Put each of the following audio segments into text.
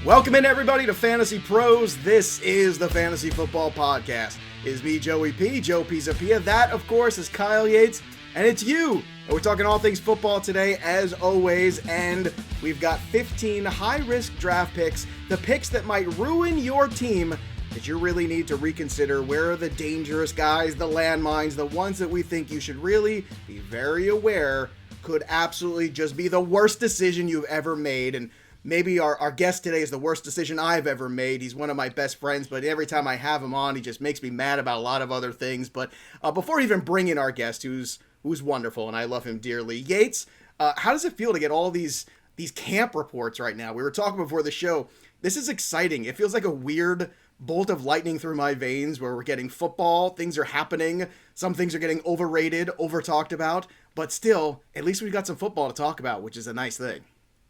Welcome in, everybody, to Fantasy Pros. This is the Fantasy Football Podcast. It's me, Joey P, Joe Pisapia. That, of course, is Kyle Yates, and it's you. And we're talking all things football today, as always, and we've got 15 high-risk draft picks, the picks that might ruin your team that you really need to reconsider. Where are the dangerous guys, the landmines, the ones that we think you should really be very aware could absolutely just be the worst decision you've ever made. And maybe our guest today is the worst decision I've ever made. He's one of my best friends, but every time I have him on, he just makes me mad about a lot of other things. But before we even bring in our guest, who's wonderful, and I love him dearly, Yates, how does it feel to get all these camp reports right now? We were talking before the show. This is exciting. It feels like a weird bolt of lightning through my veins where we're getting football. Things are happening. Some things are getting overrated, over-talked about. But still, at least we've got some football to talk about, which is a nice thing.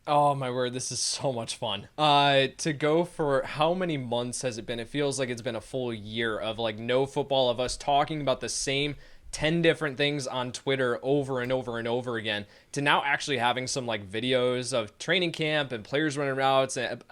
Oh my word, this is so much fun. To go for how many months has it been? It feels like it's been a full year of like no football, of us talking about the same 10 different things on Twitter over and over and over again, to now actually having some like videos of training camp and players running routes, and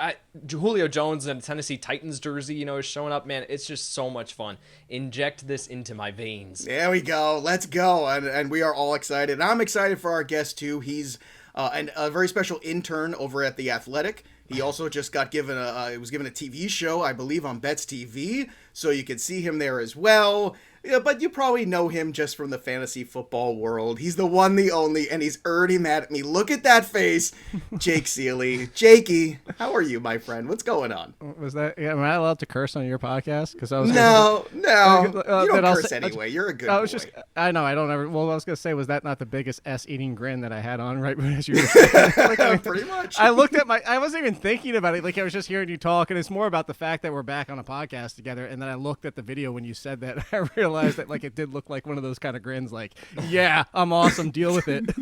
Julio Jones in a Tennessee Titans jersey, is showing up. Man, it's just so much fun. Inject this into my veins. There we go. Let's go. And we are all excited. I'm excited for our guest too. He's and a very special intern over at The Athletic. He also just got given a TV show, I believe, on Bet's TV, so you could see him there as well. Yeah, but you probably know him just from the fantasy football world. He's the one, the only, and he's already mad at me. Look at that face. Jake Ciely. Jakey, how are you, my friend? What's going on? Am I allowed to curse on your podcast? No. You don't curse anyway. You're a good boy. I know, I don't ever. Well, I was going to say, was that not the biggest S-eating grin that I had on right as you were saying? Pretty much. I looked at I wasn't even thinking about it. Like, I was just hearing you talk, and it's more about the fact that we're back on a podcast together, and then I looked at the video when you said that, and I realized that like it did look like one of those kind of grins, like, yeah, I'm awesome, deal with it.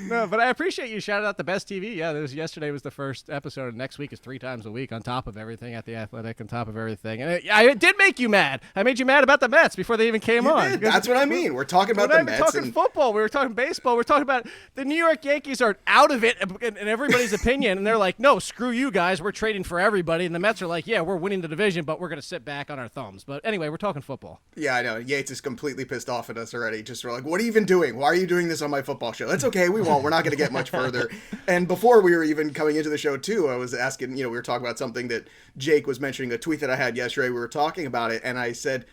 No, but I appreciate you shouted out the best TV. Yeah, yesterday was the first episode, and next week is 3 times a week on top of everything at The Athletic, on top of everything. And it did make you mad. I made you mad about the Mets before they even came on. That's what I mean. We're talking about the Mets. We're talking football. We were talking baseball. We're talking about the New York Yankees are out of it in everybody's opinion, and they're like, no, screw you guys. We're trading for everybody. And the Mets are like, yeah, we're winning the division, but we're going to sit back on our thumbs. But anyway, we're talking football. Yeah, I know. Yates is completely pissed off at us already. Just we're like, what are you even doing? Why are you doing this on my football show? That's okay. We won't. We're not going to get much further. And before we were even coming into the show too, I was asking, we were talking about something that Jake was mentioning, a tweet that I had yesterday. We were talking about it, and I said,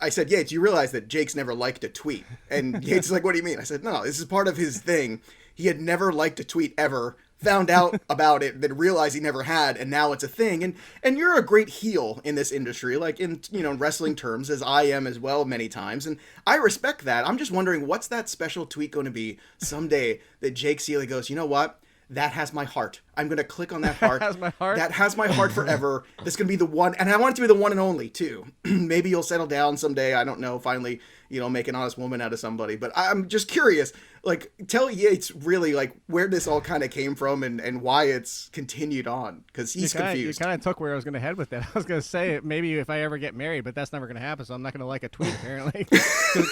Yates, you realize that Jake's never liked a tweet. And Yates is like, what do you mean? I said, no, this is part of his thing. He had never liked a tweet ever, found out about it, then realized he never had, and now it's a thing. And you're a great heel in this industry, like in wrestling terms, as I am as well many times. And I respect that. I'm just wondering, what's that special tweet going to be someday that Jake Ciely goes, you know what? That has my heart. I'm going to click on that heart. That has my heart? That has my heart forever. This is going to be the one. And I want it to be the one and only, too. Maybe you'll settle down someday. I don't know. Finally, make an honest woman out of somebody. But I'm just curious. Like, tell Yates really, like, where this all kind of came from and why it's continued on. Because he's confused. You kind of took where I was going to head with that. I was going to say maybe if I ever get married, but that's never going to happen. So I'm not going to like a tweet, apparently.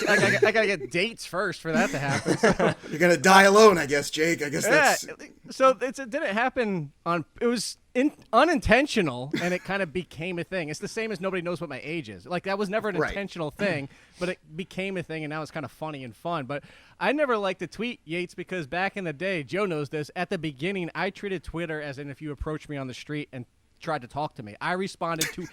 I got to get dates first for that to happen. So. You're going to die alone, I guess, Jake. I guess that's... So it didn't happen it was unintentional, and it kind of became a thing. It's the same as nobody knows what my age is. Like, that was never an intentional thing, but it became a thing, and now it's kind of funny and fun. But I never liked to tweet, Yates, because back in the day, Joe knows this, at the beginning, I treated Twitter as in if you approached me on the street and tried to talk to me. I responded to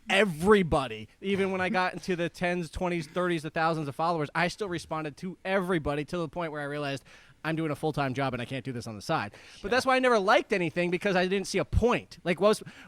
everybody. Even when I got into the 10s, 20s, 30s, the thousands of followers, I still responded to everybody to the point where I realized I'm doing a full-time job and I can't do this on the side. But that's why I never liked anything, because I didn't see a point. Like,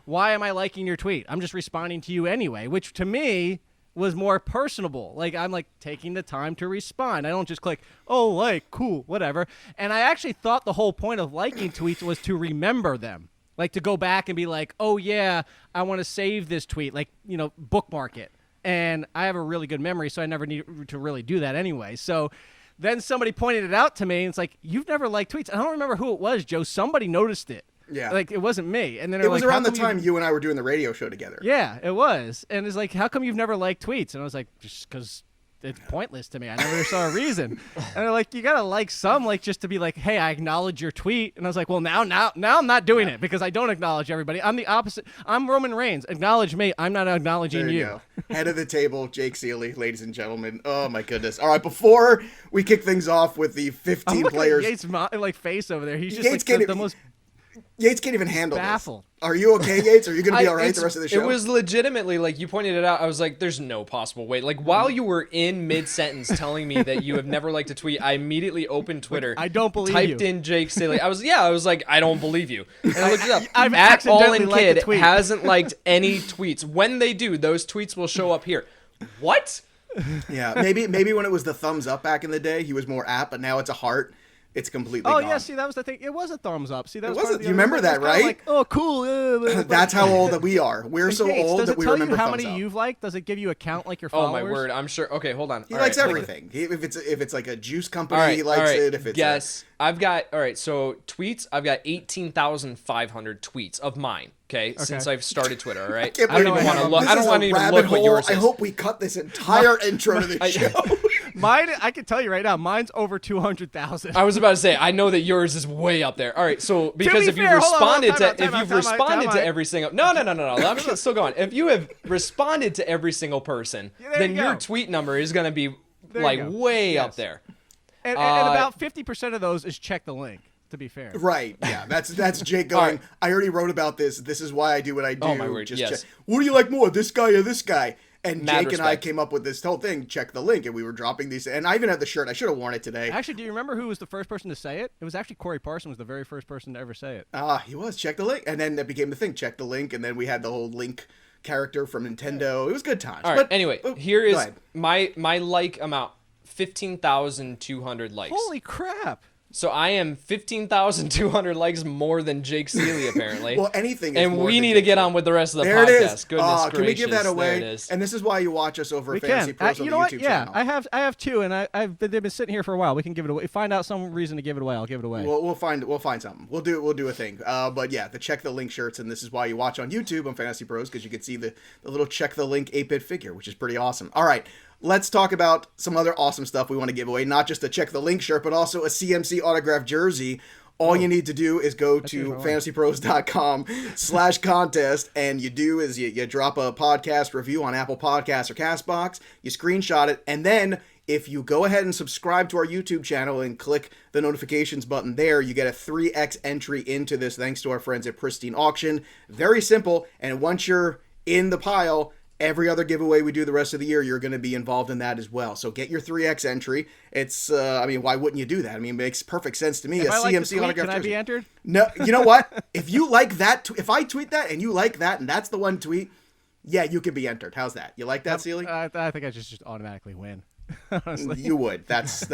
why am I liking your tweet? I'm just responding to you anyway, which to me was more personable. Like, I'm like taking the time to respond. I don't just click, oh, like, cool, whatever. And I actually thought the whole point of liking tweets was to remember them. Like, to go back and be like, oh, yeah, I want to save this tweet. Like, bookmark it. And I have a really good memory, so I never need to really do that anyway. So then somebody pointed it out to me, and it's like, you've never liked tweets. I don't remember who it was, Joe. Somebody noticed it. Yeah. Like, it wasn't me. And then it was around the time you and I were doing the radio show together. Yeah, it was. And it's like, how come you've never liked tweets? And I was like, just because it's pointless to me. I never saw a reason. And they're like, you gotta like some, like just to be like, hey, I acknowledge your tweet. And I was like, well, now I'm not doing it because I don't acknowledge everybody. I'm the opposite. I'm Roman Reigns. Acknowledge me. I'm not acknowledging there you. Go. Head of the table, Jake Ciely, ladies and gentlemen. Oh my goodness! All right, before we kick things off with the 15 players, at Yates' face over there. He's just Yates like the most. Yates can't even handle baffled. This. Are you okay, Yates? Are you going to be all right the rest of the show? It was legitimately, like, you pointed it out. I was like, there's no possible way. Like, while you were in mid-sentence telling me that you have never liked a tweet, I immediately opened Twitter. I don't believe typed you. in Jake Ciely. I was like, I don't believe you. And I looked it up. I've At All accidentally In liked Kid a tweet. hasn't liked any tweets. When they do, those tweets will show up here. What? Yeah, maybe when it was the thumbs up back in the day, he was more apt, but now it's a heart. It's completely gone. Yeah, see, that was the thing. It was a thumbs up. See, that was part of the you remember that, right? Like, oh, cool. That's how old that we are. We're so Yates, old that we remember how thumbs many up. you've liked? Does it give you a count like your followers? Oh, my word. I'm sure. Okay, hold on. He likes everything. If it's like a juice company, all right, he likes it. If it's yes, I've got so tweets. I've got 18,500 tweets of mine. Okay, since I've started Twitter. All right. I don't even want to look. I don't want to even rabbit look hole. what yours is. I hope we cut this entire intro to the show. Mine, I can tell you right now, mine's over 200,000. I was about to say, I know that yours is way up there. All right, so because if you responded to every single no, I'm still going. If you have responded to every single person, then your tweet number is going to be way up there. And about 50% of those is check the link. To be fair, right? Yeah, that's Jake going. Right. I already wrote about this. This is why I do what I do. Oh my word! Just yes. check. What do you like more, this guy or this guy? And Mad Jake respect. and I came up with this whole thing. Check the link, and we were dropping these. And I even had the shirt. I should have worn it today. Actually, do you remember who was the first person to say it? It was actually Corey Parson was the very first person to ever say it. He was. Check the link, and then that became the thing. Check the link, and then we had the whole link character from Nintendo. It was good times. All right. Anyway, here is my like amount: 15,200 likes. Holy crap! So I am 15,200 likes more than Jake Ciely, apparently. Well, anything is and more we than need Jake to get Ciely. on with the rest of the there podcast. It is. Goodness gracious. Can we give that away? There it is. And this is why you watch us over we Fantasy Pros on the YouTube channel. I have two, and they've been sitting here for a while. We can give it away. Find out some reason to give it away. I'll give it away. We'll find something. We'll do a thing. But yeah, the check the link shirts, and this is why you watch on YouTube on Fantasy Pros, because you can see the little check the link 8-bit figure, which is pretty awesome. All right. Let's talk about some other awesome stuff we want to give away. Not just a check the link shirt, but also a CMC autographed jersey. All you need to do is go to fantasypros.com/contest, and you drop a podcast review on Apple Podcasts or CastBox, you screenshot it, and then if you go ahead and subscribe to our YouTube channel and click the notifications button there, you get a 3x entry into this thanks to our friends at Pristine Auction. Very simple, and once you're in the pile, every other giveaway we do the rest of the year, you're going to be involved in that as well. So get your 3x entry. It's, why wouldn't you do that? I mean, it makes perfect sense to me. If a CMC autograph. Can I be entered? No, you know what? If you like that, if I tweet that and you like that, and that's the one tweet, yeah, you can be entered. How's that? You like that, Ciely? I think I just automatically win. Honestly. You would. That's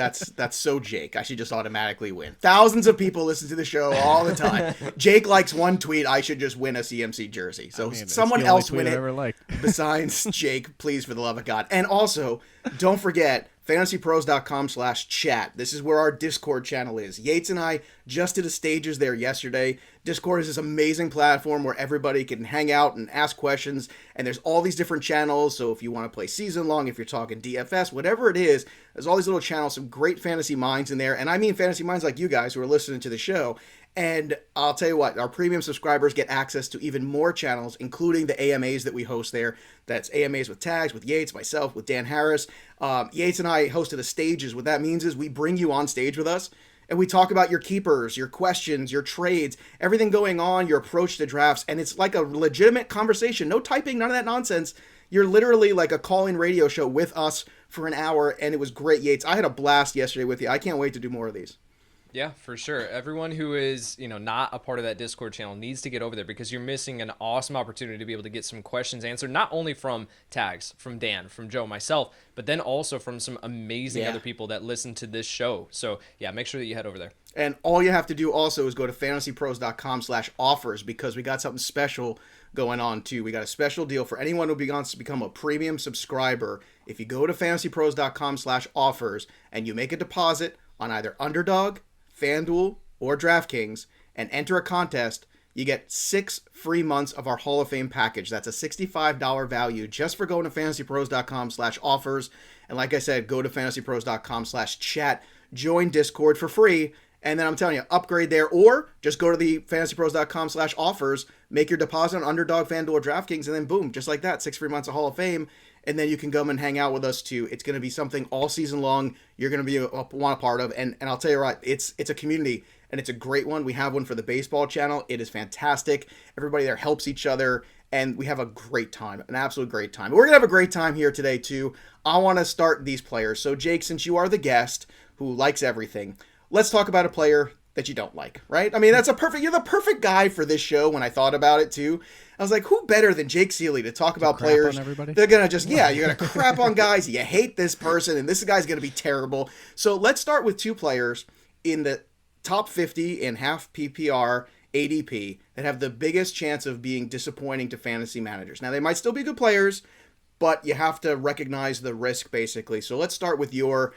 so Jake. I should just automatically win. Thousands of people listen to the show all the time. Jake likes one tweet. I should just win a CMC jersey. So someone else win it besides Jake, please, for the love of God. And also, don't forget, fantasypros.com/chat. This is where our Discord channel is. Yates and I just did a stages there yesterday. Discord is this amazing platform where everybody can hang out and ask questions, and there's all these different channels. So if you want to play season long, if you're talking DFS, whatever it is, there's all these little channels, some great fantasy minds in there. And I mean fantasy minds like you guys who are listening to the show. And I'll tell you what, our premium subscribers get access to even more channels, including the AMAs that we host there. That's AMAs with Tags, with Yates, myself, with Dan Harris. Yates and I hosted a stages. What that means is we bring you on stage with us, and we talk about your keepers, your questions, your trades, everything going on, your approach to drafts, and it's like a legitimate conversation. No typing, none of that nonsense. You're literally like a call-in radio show with us for an hour, and it was great, Yates. I had a blast yesterday with you. I can't wait to do more of these. Yeah, for sure. Everyone who is, not a part of that Discord channel needs to get over there, because you're missing an awesome opportunity to be able to get some questions answered, not only from Tags, from Dan, from Joe, myself, but then also from some amazing other people that listen to this show. So yeah, make sure that you head over there. And all you have to do also is go to fantasypros.com/offers, because we got something special going on too. We got a special deal for anyone who wants to become a premium subscriber. If you go to fantasypros.com/offers and you make a deposit on either Underdog, FanDuel, or DraftKings and enter a contest, you get 6 free months of our Hall of Fame package. That's a $65 value just for going to fantasypros.com/offers. And like I said, go to fantasypros.com/chat, join Discord for free. And then I'm telling you, upgrade there, or just go to the fantasypros.com/offers, make your deposit on Underdog, FanDuel, or DraftKings, and then boom, just like that, 6 free months of Hall of Fame. And then you can come and hang out with us too. It's going to be something all season long you're going to want a part of. And I'll tell you right, it's a community, and it's a great one. We have one for the baseball channel. It is fantastic. Everybody there helps each other, and we have a great time, an absolute great time. We're going to have a great time here today too. I want to start these players. So Jake, since you are the guest who likes everything, let's talk about a player that you don't like, right? I mean, you're the perfect guy for this show. When I thought about it too, I was like, who better than Jake Ciely to talk about players? They're going to just, you're going to crap on guys. You hate this person, and this guy's going to be terrible. So let's start with 2 players in the top 50 in half PPR ADP that have the biggest chance of being disappointing to fantasy managers. Now, they might still be good players, but you have to recognize the risk, basically. So let's start with your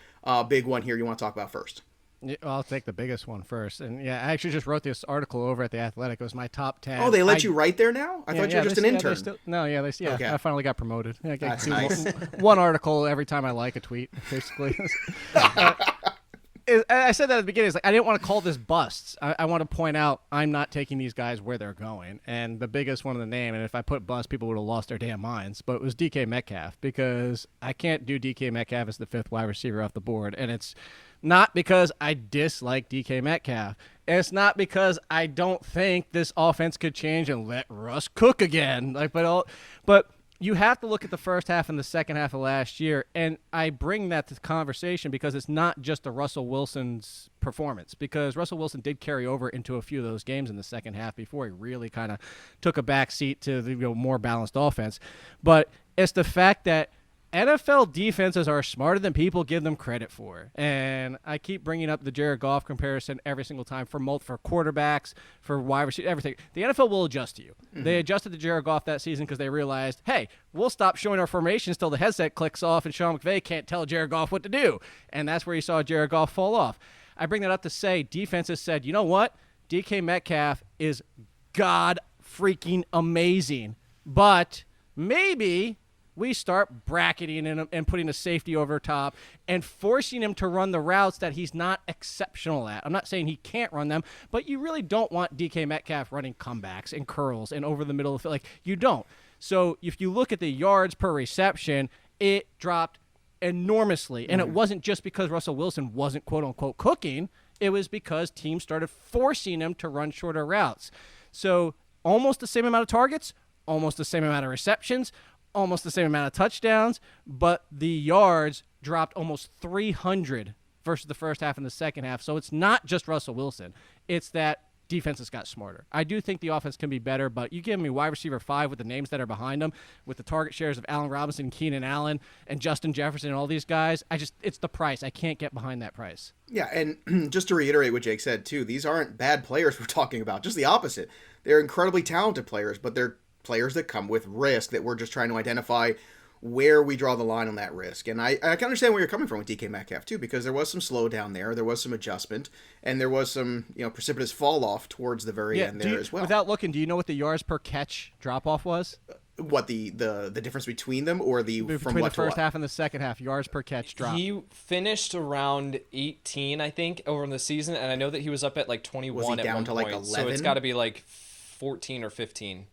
big one here you want to talk about first. Yeah, I'll take the biggest one first. And yeah, I actually just wrote this article over at The Athletic. It was my top 10. Oh, they let you write there now? I thought you were just an intern. Okay. I finally got promoted. I That's nice. one article every time I like a tweet, basically. I said that at the beginning. It's like, I didn't want to call this busts. I want to point out I'm not taking these guys where they're going. And the biggest one in the name, and if I put bust, people would have lost their damn minds, but it was DK Metcalf, because I can't do DK Metcalf as the 5th wide receiver off the board. And it's not because I dislike DK Metcalf. And it's not because I don't think this offense could change and let Russ cook again. But you have to look at the first half and the second half of last year, and I bring that to the conversation because it's not just the Russell Wilson's performance, because Russell Wilson did carry over into a few of those games in the second half before he really kind of took a back seat to the more balanced offense. But it's the fact that NFL defenses are smarter than people give them credit for. And I keep bringing up the Jared Goff comparison every single time for quarterbacks, for wide receivers, everything. The NFL will adjust to you. Mm-hmm. They adjusted to Jared Goff that season because they realized, hey, we'll stop showing our formations till the headset clicks off and Sean McVay can't tell Jared Goff what to do. And that's where you saw Jared Goff fall off. I bring that up to say defenses said, you know what? DK Metcalf is god-freaking amazing. But maybe we start bracketing him and putting a safety over top and forcing him to run the routes that he's not exceptional at. I'm not saying he can't run them, but you really don't want DK Metcalf running comebacks and curls and over the middle of the field. Like, you don't. So if you look at the yards per reception, it dropped enormously. And it wasn't just because Russell Wilson wasn't quote-unquote cooking. It was because teams started forcing him to run shorter routes. So almost the same amount of targets, almost the same amount of receptions, almost the same amount of touchdowns, but the yards dropped almost 300 versus the first half and the second half. So it's not just Russell Wilson. It's that defenses got smarter. I do think the offense can be better, but you give me wide receiver 5 with the names that are behind them, with the target shares of Allen Robinson, Keenan Allen, and Justin Jefferson and all these guys. It's the price. I can't get behind that price. Yeah, and just to reiterate what Jake said too, these aren't bad players we're talking about. Just the opposite. They're incredibly talented players, but they're players that come with risk that we're just trying to identify where we draw the line on that risk. And I can understand where you're coming from with DK Metcalf too, because there was some slowdown there was some adjustment, and there was some precipitous fall off towards the very end there as well. Without looking, do you know what the yards per catch drop off was? What the difference between them, or between from the what first half and the second half, yards per catch drop? He finished around 18, I think, over in the season, and I know that he was up at like 21 at one point. Like 11? So it's got to be like 14 or 15.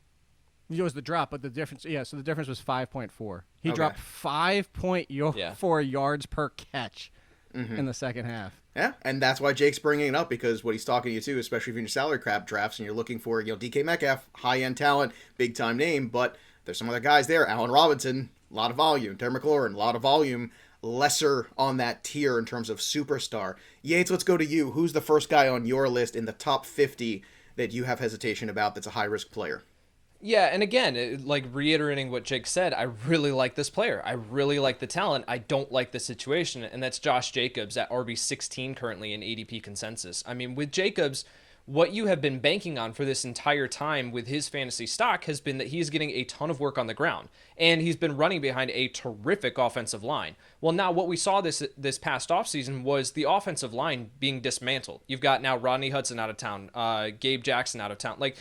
It was the drop, but the difference, so the difference was 5.4. He dropped 5.4 yards per catch in the second half. Yeah, and that's why Jake's bringing it up, because what he's talking to you too, especially if you're in your salary cap drafts and you're looking for, DK Metcalf, high-end talent, big-time name, but there's some other guys there. Allen Robinson, a lot of volume. Terry McLaurin, a lot of volume. Lesser on that tier in terms of superstar. Yates, let's go to you. Who's the first guy on your list in the top 50 that you have hesitation about that's a high-risk player? Yeah, and again, like reiterating what Jake said, I really like this player. I really like the talent. I don't like the situation, and that's Josh Jacobs at RB16 currently in ADP consensus. I mean, with Jacobs, what you have been banking on for this entire time with his fantasy stock has been that he's getting a ton of work on the ground, and he's been running behind a terrific offensive line. Well, now what we saw this past offseason was the offensive line being dismantled. You've got now Rodney Hudson out of town, Gabe Jackson out of town. Like,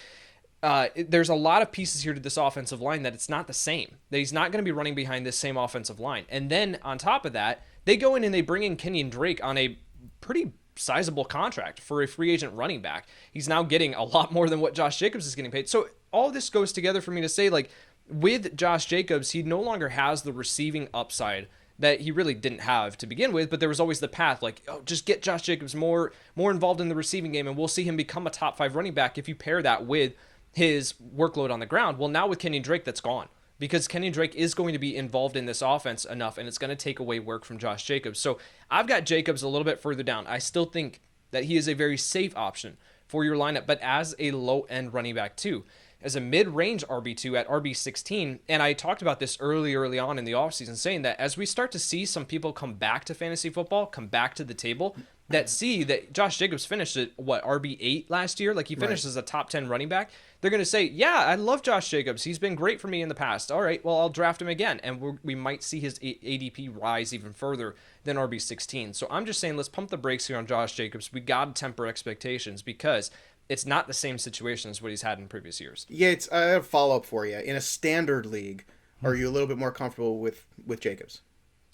there's a lot of pieces here to this offensive line that it's not the same. That he's not going to be running behind this same offensive line. And then on top of that, they go in and they bring in Kenyon Drake on a pretty sizable contract for a free agent running back. He's now getting a lot more than what Josh Jacobs is getting paid. So all this goes together for me to say, like, with Josh Jacobs, he no longer has the receiving upside that he really didn't have to begin with, but there was always the path, like, oh, just get Josh Jacobs more involved in the receiving game, and we'll see him become a top 5 running back if you pair that with his workload on the ground. Well, now with Kenyon Drake, that's gone, because Kenyon Drake is going to be involved in this offense enough, and it's going to take away work from Josh Jacobs. So I've got Jacobs a little bit further down. I still think that he is a very safe option for your lineup, but as a low-end running back too. As a mid-range RB2 at RB16, and I talked about this early on in the offseason, saying that as we start to see some people come back to fantasy football, come back to the table, that see that Josh Jacobs finished at, RB8 last year? Like, he finished as a top 10 running back. They're going to say, yeah, I love Josh Jacobs. He's been great for me in the past. All right, well, I'll draft him again. And we might see his ADP rise even further than RB16. So I'm just saying, let's pump the brakes here on Josh Jacobs. We got to temper expectations, because it's not the same situation as what he's had in previous years. Yates, I have a follow-up for you. In a standard league, are you a little bit more comfortable with Jacobs?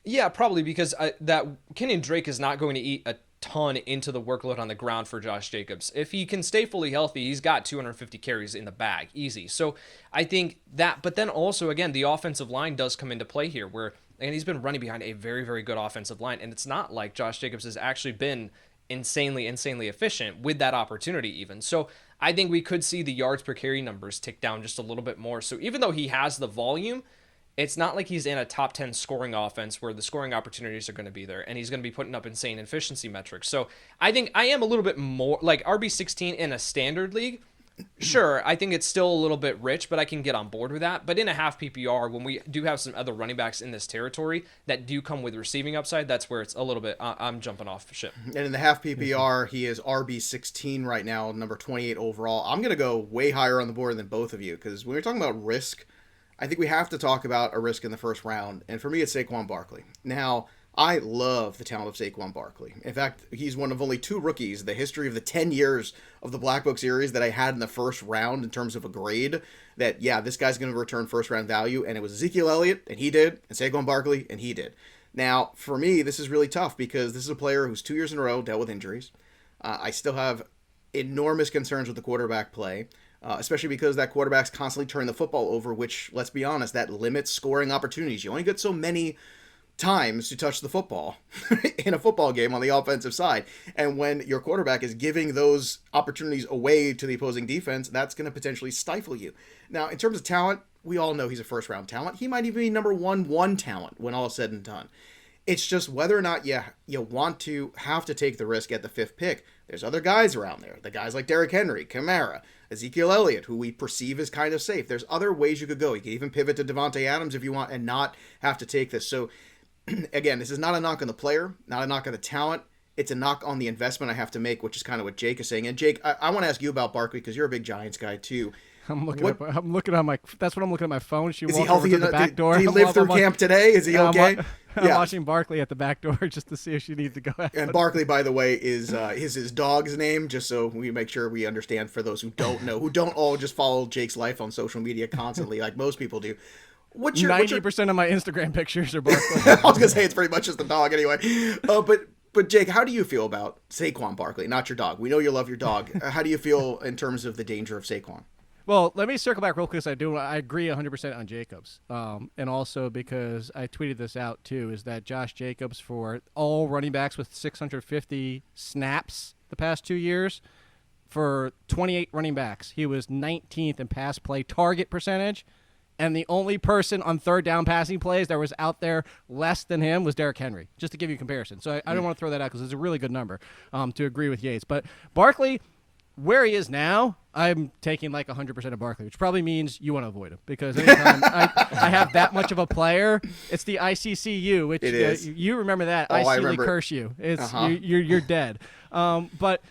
Yeah, probably, because that Kenyon Drake is not going to eat a ton into the workload on the ground for Josh Jacobs. If he can stay fully healthy, he's got 250 carries in the bag, easy. So I think that, but then also, again, the offensive line does come into play here, and he's been running behind a very, very good offensive line, and it's not like Josh Jacobs has actually been insanely efficient with that opportunity even. So I think we could see the yards per carry numbers tick down just a little bit more. So even though he has the volume, it's not like he's in a top 10 scoring offense where the scoring opportunities are going to be there, and he's going to be putting up insane efficiency metrics. So I think I am a little bit more like RB16 in a standard league. Sure, I think it's still a little bit rich, but I can get on board with that. But in a half PPR, when we do have some other running backs in this territory that do come with receiving upside, that's where it's a little bit, I'm jumping off ship. And in the half PPR, he is RB16 right now, number 28 overall. I'm going to go way higher on the board than both of you, because when we're talking about risk, I think we have to talk about a risk in the first round. And for me, it's Saquon Barkley. Now, I love the talent of Saquon Barkley. In fact, he's one of only 2 rookies in the history of the 10 years of the Black Book series that I had in the first round in terms of a grade that, yeah, this guy's going to return first round value. And it was Ezekiel Elliott, and he did, and Saquon Barkley, and he did. Now, for me, this is really tough, because this is a player who's 2 years in a row dealt with injuries. I still have enormous concerns with the quarterback play, especially because that quarterback's constantly turning the football over, which, let's be honest, that limits scoring opportunities. You only get so many times to touch the football in a football game on the offensive side. And when your quarterback is giving those opportunities away to the opposing defense, that's going to potentially stifle you. Now, in terms of talent, we all know he's a first round talent. He might even be number one talent when all is said and done. It's just whether or not you want to have to take the risk at the 5th pick. There's other guys around there. The guys like Derrick Henry, Kamara, Ezekiel Elliott, who we perceive as kind of safe. There's other ways you could go. You could even pivot to Devontae Adams if you want and not have to take this. So again, this is not a knock on the player, not a knock on the talent. It's a knock on the investment I have to make, which is kind of what Jake is saying. And Jake, I want to ask you about Barkley, because you're a big Giants guy too. I'm looking on my. That's what I'm looking at my phone. She is walked he healthy over to the back door. Did he live through camp today? Is he okay? I'm watching Barkley at the back door just to see if she needs to go out. And Barkley, by the way, is his dog's name, just so we make sure we understand for those who don't know, who don't all just follow Jake's life on social media constantly like most people do. 90% of my Instagram pictures are Barkley. I was gonna say it's pretty much just the dog anyway. But Jake, how do you feel about Saquon Barkley, not your dog? We know you love your dog. How do you feel in terms of the danger of Saquon? Well, let me circle back real quick. I agree 100% on Jacobs. And also because I tweeted this out too, is that Josh Jacobs, for all running backs with 650 snaps the past 2 years, for 28 running backs, he was 19th in pass play target percentage. And the only person on third down passing plays that was out there less than him was Derrick Henry, just to give you a comparison. So I don't want to throw that out because it's a really good number to agree with Yates. But Barkley, where he is now, I'm taking like 100% of Barkley, which probably means you want to avoid him, because anytime I have that much of a player, it's the ICCU, which it is. You remember that. Oh, I really remember. Curse you. It's you're dead. But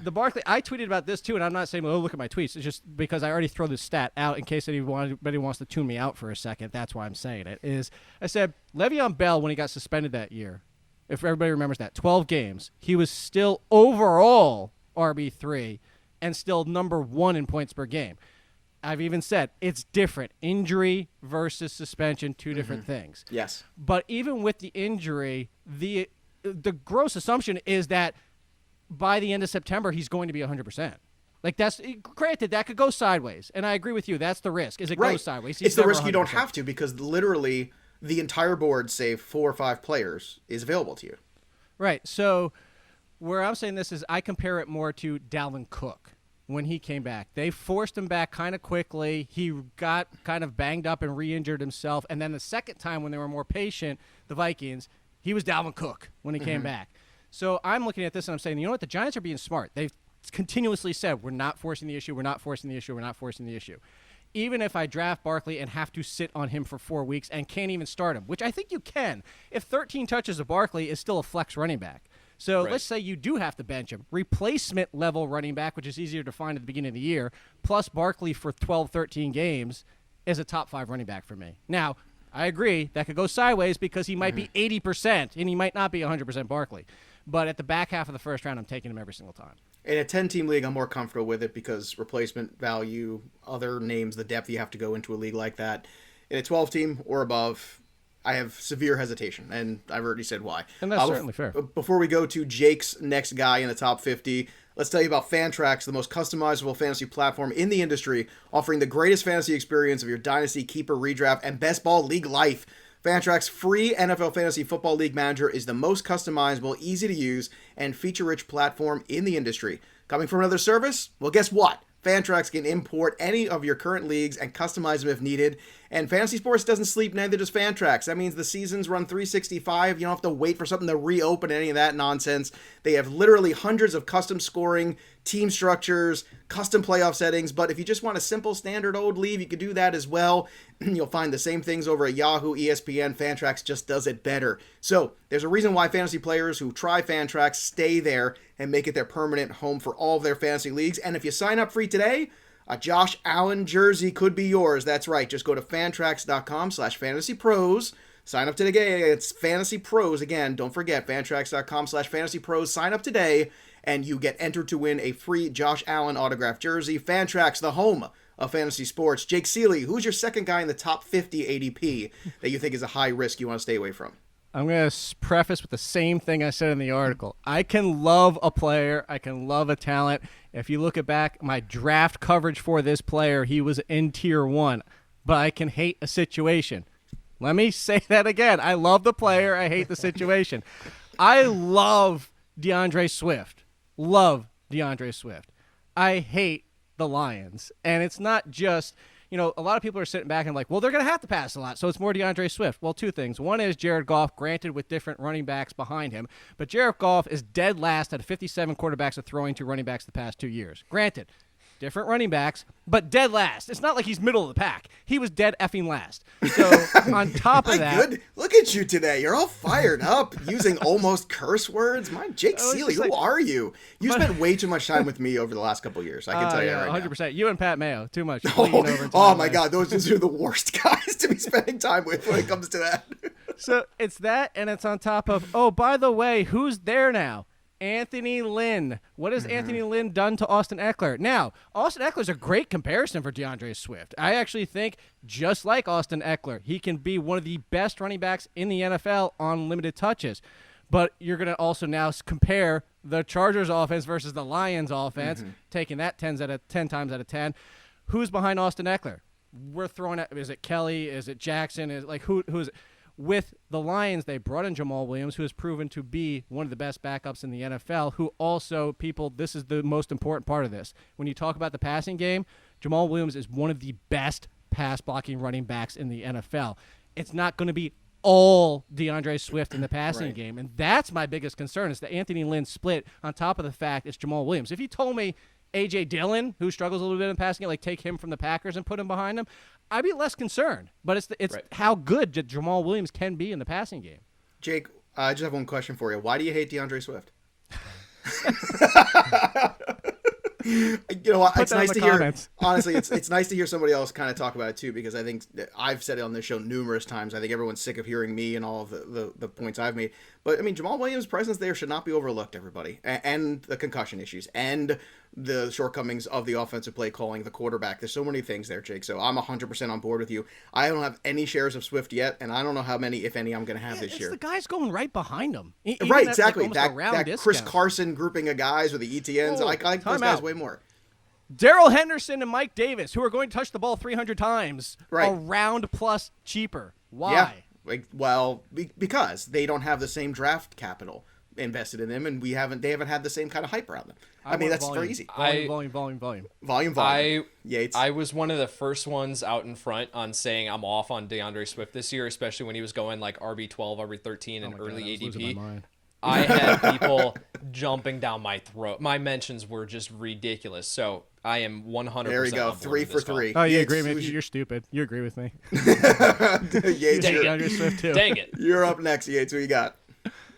the Barkley, I tweeted about this too, and I'm not saying, oh, look at my tweets. It's just because I already throw this stat out in case anybody wants to tune me out for a second. That's why I'm saying it. I said Le'Veon Bell, when he got suspended that year, if everybody remembers that, 12 games, he was still overall RB3 and still number 1 in points per game. I've even said it's different. Injury versus suspension, two different things. Yes. But even with the injury, the gross assumption is that by the end of September, he's going to be 100%. Like, that's granted, that could go sideways. And I agree with you. That's the risk, is it goes sideways. It's the risk you don't have to, because literally the entire board, save 4 or 5 players, is available to you. Right. So where I'm saying this is I compare it more to Dalvin Cook. When he came back, they forced him back kind of quickly. He got kind of banged up and re-injured himself. And then the second time when they were more patient, the Vikings, he was Dalvin Cook when he came back. So I'm looking at this and I'm saying, you know what? The Giants are being smart. They've continuously said, we're not forcing the issue. We're not forcing the issue. We're not forcing the issue. Even if I draft Barkley and have to sit on him for 4 weeks and can't even start him, which I think you can, if 13 touches of Barkley is still a flex running back. So let's say you do have to bench him. Replacement level running back, which is easier to find at the beginning of the year, plus Barkley for 12, 13 games is a top 5 running back for me. Now, I agree that could go sideways because he might be 80% and he might not be 100% Barkley. But at the back half of the first round, I'm taking him every single time. In a 10-team league, I'm more comfortable with it because replacement value, other names, the depth you have to go into a league like that. In a 12-team or above, I have severe hesitation, and I've already said why. And that's certainly fair. Before we go to Jake's next guy in the top 50, let's tell you about Fantrax, the most customizable fantasy platform in the industry, offering the greatest fantasy experience of your dynasty, keeper, redraft, and best ball league life. Fantrax's free NFL Fantasy Football League Manager is the most customizable, easy-to-use, and feature-rich platform in the industry. Coming from another service? Well, guess what? Fantrax can import any of your current leagues and customize them if needed. And fantasy sports doesn't sleep, neither does Fantrax. That means the seasons run 365. You don't have to wait for something to reopen, any of that nonsense. They have literally hundreds of custom scoring, team structures, custom playoff settings. But if you just want a simple standard old league, you can do that as well. You'll find the same things over at Yahoo, ESPN. Fantrax just does it better. So there's a reason why fantasy players who try Fantrax stay there and make it their permanent home for all of their fantasy leagues. And if you sign up free today, a Josh Allen jersey could be yours. That's right. Just go to fantrax.com/fantasypros. Sign up today. It's Fantasy Pros. Again, don't forget, fantrax.com/fantasypros. Sign up today, and you get entered to win a free Josh Allen autographed jersey. Fantrax, the home of fantasy sports. Jake Ciely, who's your second guy in the top 50 ADP that you think is a high risk you want to stay away from? I'm going to preface with the same thing I said in the article. I can love a player. I can love a talent. If you look at back my draft coverage for this player, he was in tier 1. But I can hate a situation. Let me say that again. I love the player. I hate the situation. I love DeAndre Swift. Love DeAndre Swift. I hate the Lions. And it's not just, a lot of people are sitting back and like, well, they're going to have to pass a lot, so it's more DeAndre Swift. Well, two things. One is Jared Goff, granted with different running backs behind him, but Jared Goff is dead last out of 57 quarterbacks of throwing to running backs the past 2 years. Granted, different running backs, but dead last. It's not like he's middle of the pack. He was dead effing last. So on top of that, good. Look at you today. You're all fired up using almost curse words. Jake Ciely, who are you? You spent way too much time with me over the last couple of years. I can tell you right 100%. Now. You and Pat Mayo, too much. Oh my God, those are the worst guys to be spending time with when it comes to that. So it's that, and it's on top of, oh, by the way, who's there now? Anthony Lynn. What has Anthony Lynn done to Austin Eckler? Now, Austin Eckler is a great comparison for DeAndre Swift. I actually think, just like Austin Eckler, he can be one of the best running backs in the NFL on limited touches. But you're going to also now compare the Chargers offense versus the Lions offense, taking that 10 times out of 10. Who's behind Austin Eckler? We're throwing at, is it Kelly? Is it Jackson? Who's it? With the Lions, they brought in Jamal Williams, who has proven to be one of the best backups in the NFL, who also, this is the most important part of this. When you talk about the passing game, Jamal Williams is one of the best pass-blocking running backs in the NFL. It's not going to be all DeAndre Swift in the passing game, and that's my biggest concern is the Anthony Lynn split on top of the fact it's Jamal Williams. If you told me A.J. Dillon, who struggles a little bit in passing game, take him from the Packers and put him behind him, I'd be less concerned, but it's how good Jamal Williams can be in the passing game. Jake, I just have one question for you. Why do you hate DeAndre Swift? It's nice to hear. Honestly, it's nice to hear somebody else kind of talk about it too, because I think I've said it on this show numerous times. I think everyone's sick of hearing me and all of the points I've made. But, I mean, Jamal Williams' presence there should not be overlooked, everybody. And the concussion issues and the shortcomings of the offensive play calling, the quarterback. There's so many things there, Jake. So I'm 100% on board with you. I don't have any shares of Swift yet, and I don't know how many, if any, I'm going to have this year. The guys going right behind him. Right, exactly. Like that Chris Carson grouping of guys with the ETNs. I like those guys way more. Daryl Henderson and Mike Davis, who are going to touch the ball 300 times, right. a round plus cheaper. Why? Yeah. Well, because they don't have the same draft capital invested in them, and they haven't had the same kind of hype around them. I mean, that's very easy. Volume. Yates. I was one of the first ones out in front on saying I'm off on DeAndre Swift this year, especially when he was going like RB12, RB13, and early ADP. I had people jumping down my throat. My mentions were just ridiculous. So I am 100%. There you go, 3 for 3. Oh, you agree with me? You're stupid. You agree with me? Yates, Dang it. You're up next, Yates. Who you got?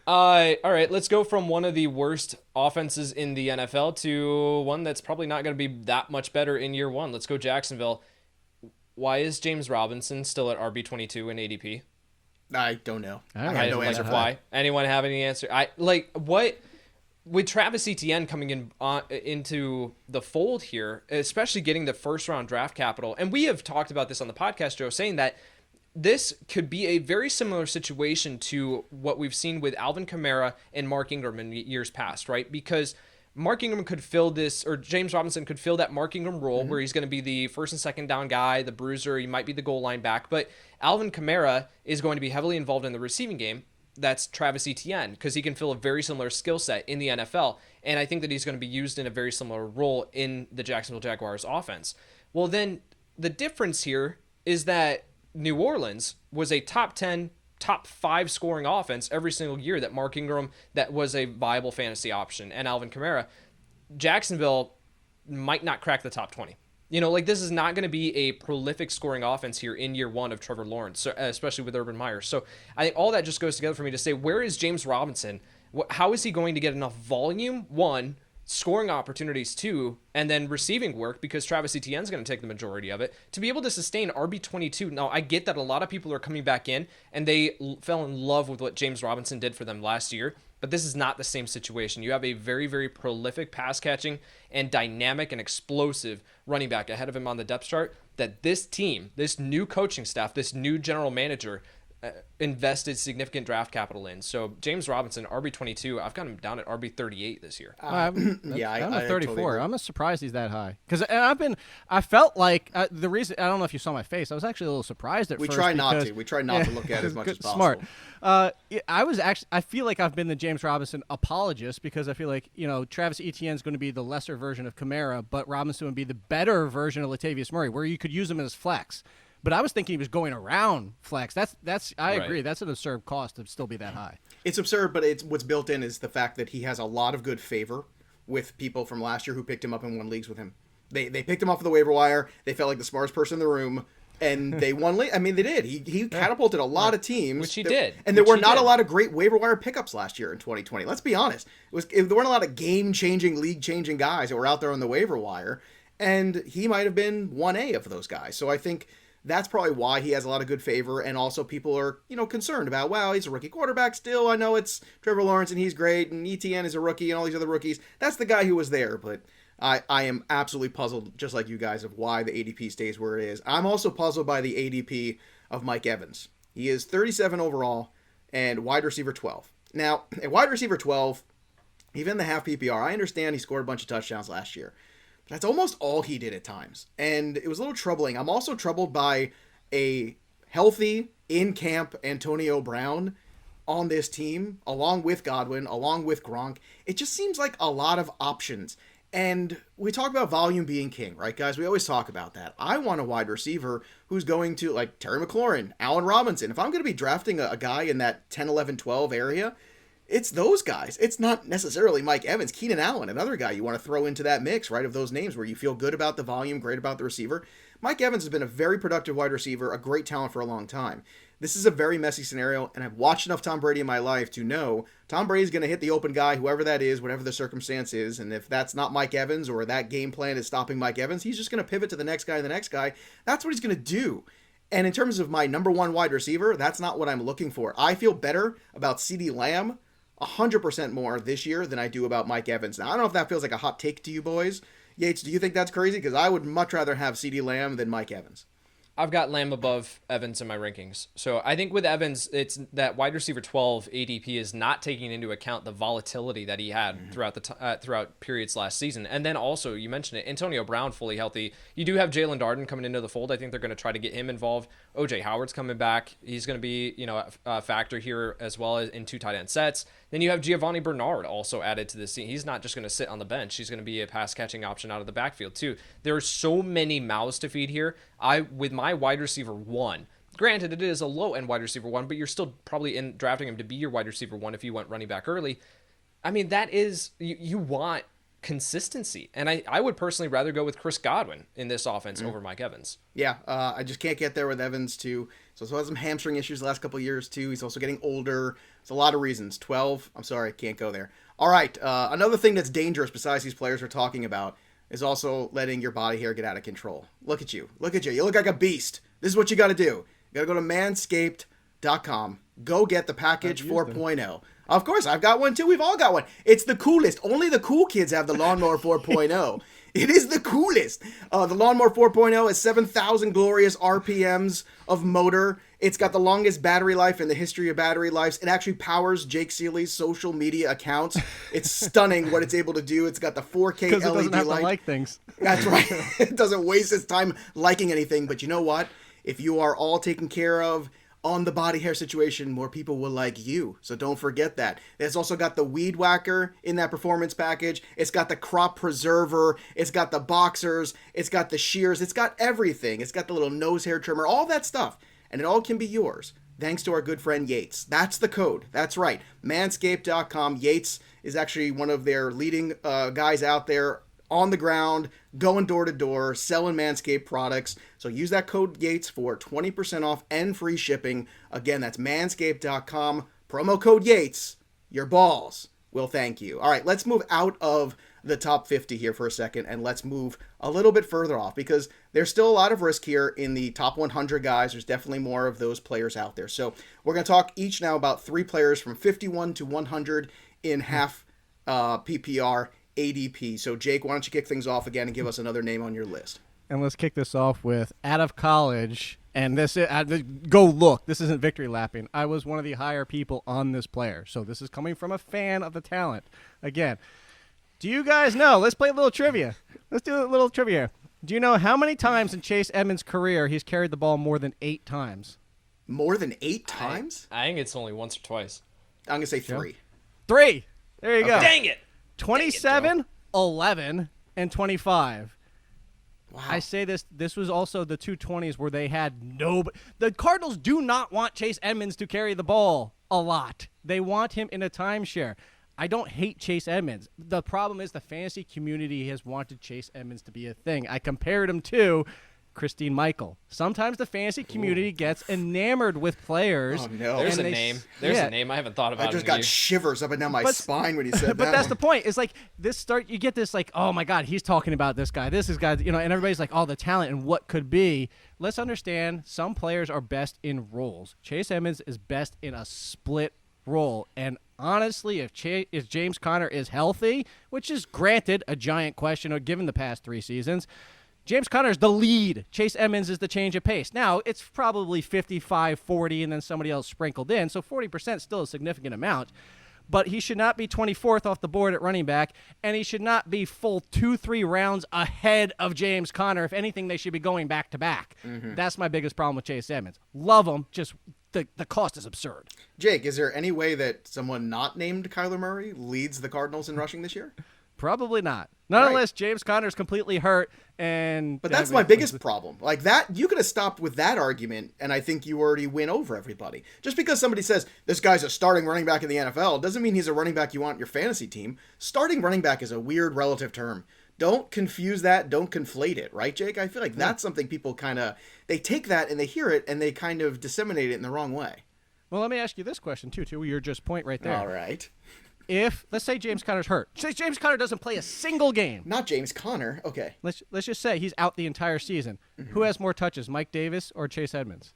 All right, let's go from one of the worst offenses in the NFL to one that's probably not going to be that much better in year one. Let's go Jacksonville. Why is James Robinson still at RB22 in ADP? I don't know. I have no answer. Why? Anyone have any answer? What with Travis Etienne coming in into the fold here, especially getting the first round draft capital, and we have talked about this on the podcast, Joe, saying that this could be a very similar situation to what we've seen with Alvin Kamara and Mark Ingram in years past, right? Because Mark Ingram could fill this, or James Robinson could fill that Mark Ingram role where he's going to be the first and second down guy, the bruiser, he might be the goal line back, but Alvin Kamara is going to be heavily involved in the receiving game. That's Travis Etienne, because he can fill a very similar skill set in the NFL, and I think that he's going to be used in a very similar role in the Jacksonville Jaguars offense. Well, then the difference here is that New Orleans was a top 10, top 5 scoring offense every single year that Mark Ingram, that was a viable fantasy option, and Alvin Kamara. Jacksonville might not crack the top 20. This is not going to be a prolific scoring offense here in year one of Trevor Lawrence, so, especially with Urban Meyer. So I think all that just goes together for me to say, where is James Robinson? How is he going to get enough volume, one, scoring opportunities, two, and then receiving work, because Travis Etienne's going to take the majority of it, to be able to sustain RB22. Now, I get that a lot of people are coming back in, and they fell in love with what James Robinson did for them last year, but this is not the same situation. You have a very, very prolific pass-catching and dynamic and explosive running back ahead of him on the depth chart that this team, this new coaching staff, this new general manager invested significant draft capital in. So James Robinson, RB22, I've got him down at RB38 this year. I'm at 34. Totally, I'm surprised he's that high. Because I felt like the reason, I don't know if you saw my face, I was actually a little surprised at first. We try not to look at it as much as possible. Smart. I feel like I've been the James Robinson apologist, because I feel like, Travis Etienne is going to be the lesser version of Kamara, but Robinson would be the better version of Latavius Murray, where you could use him as flex. But I was thinking he was going around flex. I agree. That's an absurd cost to still be that high. It's absurd, but what's built in is the fact that he has a lot of good favor with people from last year who picked him up and won leagues with him. They picked him off of the waiver wire. They felt like the smartest person in the room, and they won. I mean, they did. He catapulted a lot of teams, which he did. And there were not a lot of great waiver wire pickups last year in 2020. Let's be honest. There weren't a lot of game-changing, league-changing guys that were out there on the waiver wire, and he might have been 1A of those guys. So I think that's probably why he has a lot of good favor, and also people are, concerned about, well, he's a rookie quarterback still. I know it's Trevor Lawrence, and he's great, and Etienne is a rookie, and all these other rookies. That's the guy who was there, but I am absolutely puzzled, just like you guys, of why the ADP stays where it is. I'm also puzzled by the ADP of Mike Evans. He is 37 overall and wide receiver 12. Now, at wide receiver 12, even the half PPR, I understand he scored a bunch of touchdowns last year. That's almost all he did at times. And it was a little troubling. I'm also troubled by a healthy, in-camp Antonio Brown on this team, along with Godwin, along with Gronk. It just seems like a lot of options. And we talk about volume being king, right, guys? We always talk about that. I want a wide receiver who's going to, like Terry McLaurin, Allen Robinson. If I'm going to be drafting a guy in that 10, 11, 12 area, it's those guys. It's not necessarily Mike Evans. Keenan Allen, another guy you want to throw into that mix, right, of those names where you feel good about the volume, great about the receiver. Mike Evans has been a very productive wide receiver, a great talent for a long time. This is a very messy scenario, and I've watched enough Tom Brady in my life to know Tom Brady's going to hit the open guy, whoever that is, whatever the circumstance is, and if that's not Mike Evans or that game plan is stopping Mike Evans, he's just going to pivot to the next guy and the next guy. That's what he's going to do. And in terms of my number one wide receiver, that's not what I'm looking for. I feel better about CeeDee Lamb 100% more this year than I do about Mike Evans. Now, I don't know if that feels like a hot take to you boys. Yates, do you think that's crazy? Because I would much rather have CeeDee Lamb than Mike Evans. I've got Lamb above Evans in my rankings. So I think with Evans, it's that wide receiver 12 ADP is not taking into account the volatility that he had throughout periods last season. And then also, you mentioned it, Antonio Brown fully healthy. You do have Jalen Darden coming into the fold. I think they're going to try to get him involved. OJ Howard's coming back. He's going to be, a factor here as well as in 2 tight end sets. Then you have Giovanni Bernard also added to this team. He's not just going to sit on the bench. He's going to be a pass catching option out of the backfield too. There are so many mouths to feed here. With my wide receiver 1, granted it is a low end wide receiver 1, but you're still probably in drafting him to be your wide receiver 1 if you went running back early. I mean, that is, you want consistency. And I would personally rather go with Chris Godwin in this offense over Mike Evans. Yeah, I just can't get there with Evans too. So he has some hamstring issues the last couple of years too. He's also getting older. It's a lot of reasons. 12, I'm sorry, can't go there. All right, another thing that's dangerous besides these players we're talking about is also letting your body hair get out of control. Look at you. You look like a beast. This is what you got to do. You got to go to manscaped.com. Go get the package 4.0. Of course, I've got one too. We've all got one. It's the coolest. Only the cool kids have the Lawnmower 4.0. It is the coolest. The Lawnmower 4.0 is 7,000 glorious RPMs of motor. It's got the longest battery life in the history of battery lives. It actually powers Jake Ciely's social media accounts. It's stunning what it's able to do. It's got the 4K LED because it doesn't have light. to like things. That's right. It doesn't waste its time liking anything. But you know what? If you are all taken care of on the body hair situation, more people will like you. So don't forget that. It's also got the weed whacker in that performance package. It's got the crop preserver. It's got the boxers. It's got the shears. It's got everything. It's got the little nose hair trimmer, all that stuff. And it all can be yours thanks to our good friend Yates. That's the code. That's right. Manscaped.com. Yates is actually one of their leading guys out there on the ground, going door to door, selling Manscaped products. So use that code Yates for 20% off and free shipping. Again, that's manscaped.com. Promo code Yates. Your balls will thank you. All right, let's move out of the top 50 here for a second, and let's move a little bit further off because there's still a lot of risk here in the top 100 guys. There's definitely more of those players out there. So we're going to talk each now about 3 players from 51 to 100 in half PPR ADP. So Jake, why don't you kick things off again and give us another name on your list? And let's kick this off with out of college. And this is, go look. This isn't victory lapping. I was one of the higher people on this player. So this is coming from a fan of the talent. Again, do you guys know? Let's play a little trivia. Let's do a little trivia. Do you know how many times in Chase Edmonds' career he's carried the ball more than 8 times? More than 8 times? I think it's only once or twice. I'm going to say 3. 3. There you go. Dang it. 27, 11, and 25. Wow. I say this was also the 220s where they had the Cardinals do not want Chase Edmonds to carry the ball a lot. They want him in a timeshare. I don't hate Chase Edmonds. The problem is the fantasy community has wanted Chase Edmonds to be a thing. I compared him to Christine Michael. Sometimes the fantasy community gets enamored with players. Oh, no. There's a name. There's a name I haven't thought about. I just got shivers up and down my spine when you said that. But that's the point. It's like you get this like, oh my God, he's talking about this guy. This is guy, and everybody's like, oh, the talent and what could be. Let's understand some players are best in roles. Chase Edmonds is best in a split role. And honestly, if James Conner is healthy, which is granted a giant question given the past 3 seasons, James Conner is the lead. Chase Edmonds is the change of pace. Now, it's probably 55-40 and then somebody else sprinkled in, so 40% is still a significant amount. But he should not be 24th off the board at running back, and he should not be full 2-3 rounds ahead of James Conner. If anything, they should be going back-to-back. Mm-hmm. That's my biggest problem with Chase Edmonds. Love him, just the cost is absurd. Jake, is there any way that someone not named Kyler Murray leads the Cardinals in rushing this year? Probably not. Not unless James Conner's completely hurt. But that's my biggest problem. Like that, you could have stopped with that argument, and I think you already win over everybody. Just because somebody says, this guy's a starting running back in the NFL, doesn't mean he's a running back you want in your fantasy team. Starting running back is a weird relative term. Don't confuse that. Don't conflate it. Right, Jake? I feel like that's something people they take that and they hear it, and they kind of disseminate it in the wrong way. Well, let me ask you this question, too, to your just point right there. All right. if, let's say James Conner's hurt. Say James Conner doesn't play a single game. Not James Conner. Okay. Let's just say he's out the entire season. Mm-hmm. Who has more touches, Mike Davis or Chase Edmonds?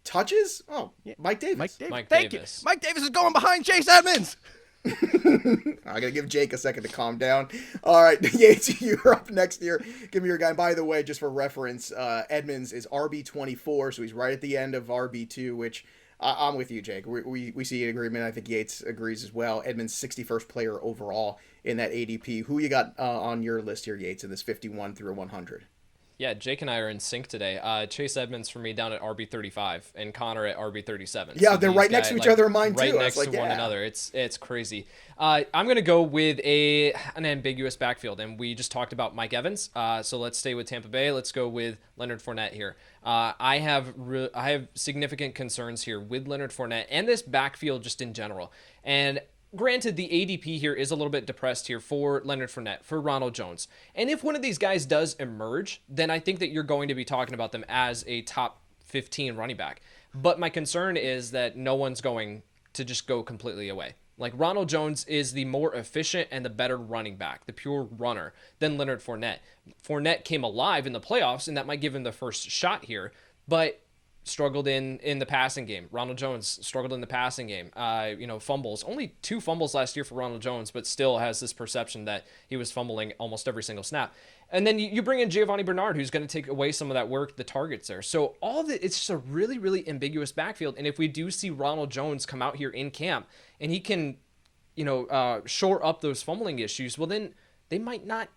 Touches? Oh, yeah. Mike Davis. Mike Thank Davis. you. Mike Davis is going behind Chase Edmonds. I gotta give Jake a second to calm down. All right, Yates, you're up next year. Give me your guy. By the way, just for reference, Edmonds is RB24, so he's right at the end of RB2, which I'm with you, Jake. We see an agreement. I think Yates agrees as well. Edmonds 61st player overall in that ADP. Who you got on your list here, Yates, in this 51 through 100? Yeah, Jake and I are in sync today. Chase Edmonds for me down at RB35 and Connor at RB37. Yeah, so they're right next to each other in mine too. Right next to one another. It's crazy. I'm going to go with an ambiguous backfield, and we just talked about Mike Evans. So let's stay with Tampa Bay. Let's go with Leonard Fournette here. I have significant concerns here with Leonard Fournette and this backfield just in general. And granted, the ADP here is a little bit depressed here for Leonard Fournette, for Ronald Jones. And if one of these guys does emerge, then I think that you're going to be talking about them as a top 15 running back. But my concern is that no one's going to just go completely away. Like, Ronald Jones is the more efficient and the better running back, the pure runner, than Leonard Fournette. Fournette came alive in the playoffs, and that might give him the first shot here, but struggled in the passing game. Ronald Jones struggled in the passing game. Fumbles. Only 2 fumbles last year for Ronald Jones, but still has this perception that he was fumbling almost every single snap. And then you bring in Giovanni Bernard, who's going to take away some of that work, the targets there. So it's just a really, really ambiguous backfield. And if we do see Ronald Jones come out here in camp and he can, shore up those fumbling issues, well, then they might not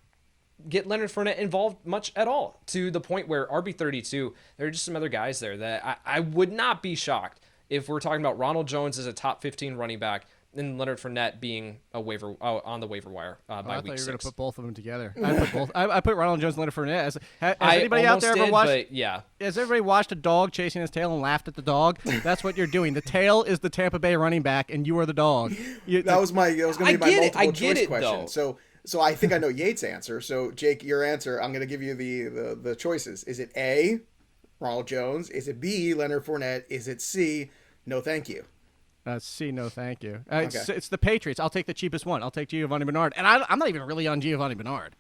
get Leonard Fournette involved much at all, to the point where RB32, there are just some other guys there that I would not be shocked if we're talking about Ronald Jones as a top 15 running back and Leonard Fournette being on the waiver wire by week 6. I thought you were going to put both of them together. I put Ronald Jones and Leonard Fournette. Has anybody out there ever watched? Yeah. Has everybody watched a dog chasing his tail and laughed at the dog? That's what you're doing. The tail is the Tampa Bay running back, and you are the dog. That was going to be my multiple choice question. Though. So I think I know Yates' answer. So Jake, your answer, I'm going to give you the choices. Is it A, Ronald Jones? Is it B, Leonard Fournette? Is it C, no thank you? C, no thank you. Okay. It's the Patriots. I'll take the cheapest one. I'll take Giovanni Bernard. And I'm not even really on Giovanni Bernard.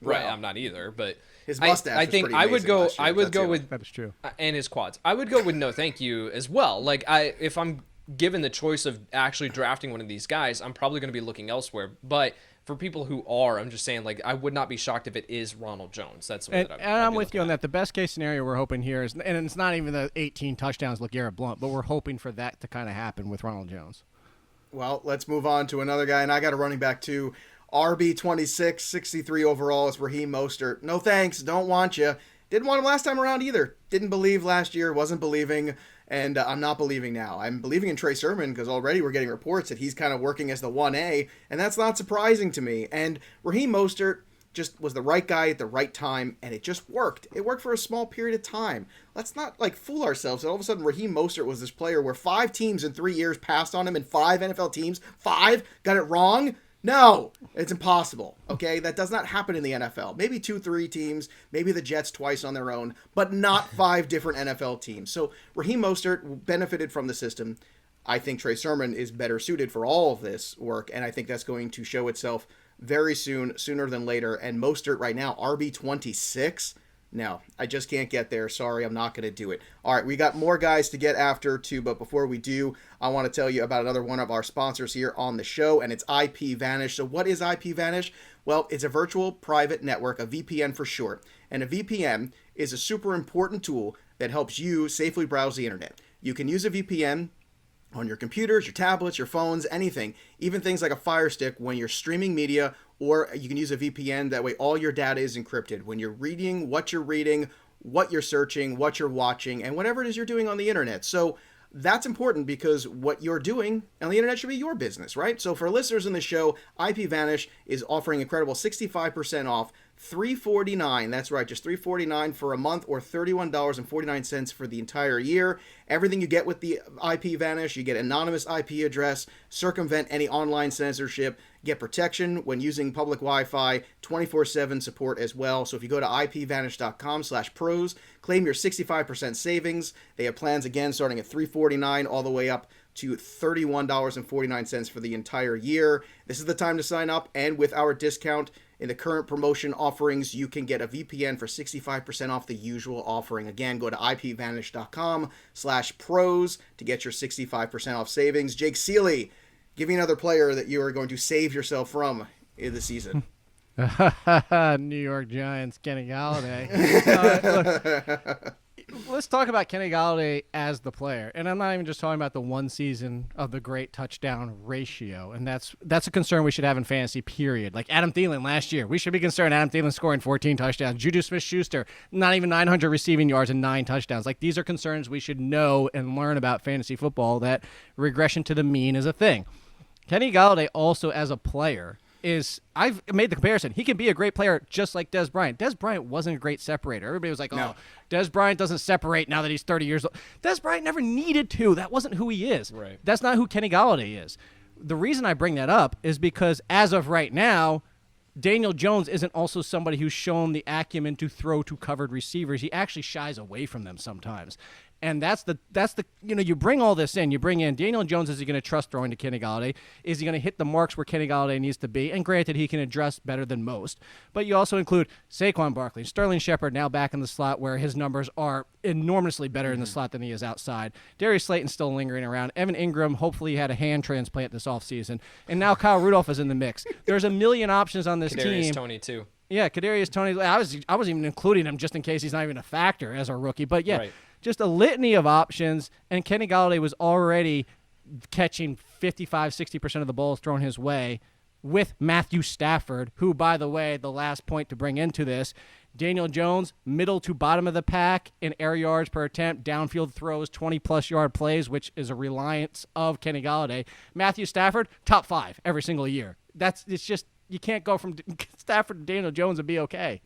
Right, I'm not either, but his mustache I think I would go with that is true. And his quads. I would go with no thank you as well. Like, if I'm given the choice of actually drafting one of these guys, I'm probably going to be looking elsewhere. But for people who are, I'm just saying, like, I would not be shocked if it is Ronald Jones. That's the way that I'm with you on that. The best case scenario we're hoping here is, and it's not even the 18 touchdowns LeGarrette Blount, but we're hoping for that to kind of happen with Ronald Jones. Well, let's move on to another guy, and I got a running back too. RB26, 63 overall is Raheem Mostert. No thanks, don't want you. Didn't want him last time around either. Didn't believe last year, wasn't believing, and I'm not believing now. I'm believing in Trey Sermon because already we're getting reports that he's kind of working as the 1A, and that's not surprising to me. And Raheem Mostert just was the right guy at the right time, and it just worked. It worked for a small period of time. Let's not fool ourselves that all of a sudden Raheem Mostert was this player where 5 teams in 3 years passed on him, and 5 NFL teams, 5, got it wrong. No, it's impossible, okay? That does not happen in the NFL. Maybe 2-3 teams, maybe the Jets twice on their own, but not 5 different NFL teams. So Raheem Mostert benefited from the system. I think Trey Sermon is better suited for all of this work, and I think that's going to show itself very soon, sooner than later. And Mostert right now, RB26? No, I just can't get there. Sorry, I'm not going to do it. All right, we got more guys to get after too, but before we do, I want to tell you about another one of our sponsors here on the show, and it's IPVanish. So what is IPVanish? Well, it's a virtual private network, a VPN for short, and a VPN is a super important tool that helps you safely browse the internet. You can use a VPN on your computers, your tablets, your phones, anything, even things like a Fire Stick when you're streaming media, or you can use a VPN. That way all your data is encrypted. When you're reading, what you're searching, what you're watching, and whatever it is you're doing on the internet. So that's important because what you're doing on the internet should be your business, right? So for listeners in the show, IPVanish is offering incredible 65% off, $349. That's right, just $349 for a month, or $31.49 for the entire year. Everything you get with the IPVanish, you get anonymous IP address, circumvent any online censorship, get protection when using public Wi-Fi, 24/7 support as well. So if you go to ipvanish.com/pros, claim your 65% savings. They have plans again starting at $349 all the way up to $31.49 for the entire year. This is the time to sign up, and with our discount in the current promotion offerings, you can get a VPN for 65% off the usual offering. Again, go to ipvanish.com/pros to get your 65% off savings. Jake Ciely, give me another player that you are going to save yourself from in the season. New York Giants, Kenny Golladay. Look, let's talk about Kenny Golladay as the player. And I'm not even just talking about the one season of the great touchdown ratio. And that's a concern we should have in fantasy, period. Like Adam Thielen last year. We should be concerned Adam Thielen scoring 14 touchdowns. Juju Smith-Schuster, not even 900 receiving yards and 9 touchdowns. Like, these are concerns we should know and learn about fantasy football, that regression to the mean is a thing. Kenny Golladay also as a player I've made the comparison. He can be a great player just like Dez Bryant. Dez Bryant wasn't a great separator. Everybody was like, no. Dez Bryant doesn't separate now that he's 30 years old. Dez Bryant never needed to. That wasn't who he is. Right. That's not who Kenny Golladay is. The reason I bring that up is because as of right now, Daniel Jones isn't also somebody who's shown the acumen to throw to covered receivers. He actually shies away from them sometimes. And that's the you bring all this in. You bring in Daniel Jones. Is he going to trust throwing to Kenny Golladay? Is he going to hit the marks where Kenny Golladay needs to be? And granted, he can address better than most. But you also include Saquon Barkley, Sterling Shepard now back in the slot where his numbers are enormously better in the slot than he is outside. Darius Slayton's still lingering around. Evan Ingram, hopefully he had a hand transplant this offseason. And now Kyle Rudolph is in the mix. There's a million options on this Kadarius team. Toney too. Yeah, Kadarius Toney. I wasn't even including him just in case he's not even a factor as a rookie. But yeah. Right. Just a litany of options, and Kenny Golladay was already catching 55-60% of the balls thrown his way with Matthew Stafford, who, by the way, the last point to bring into this, Daniel Jones, middle to bottom of the pack in air yards per attempt, downfield throws, 20-plus yard plays, which is a reliance of Kenny Golladay. Matthew Stafford, top 5 every single year. It's just you can't go from Stafford to Daniel Jones and be okay.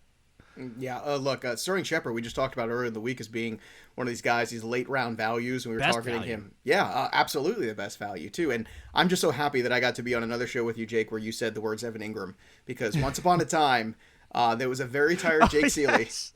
Yeah, look, Sterling Shepard, we just talked about earlier in the week as being one of these guys, these late round values, and we were targeting him. Yeah, absolutely the best value, too. And I'm just so happy that I got to be on another show with you, Jake, where you said the words Evan Ingram, because once upon a time, there was a very tired Jake Ciely. Yes.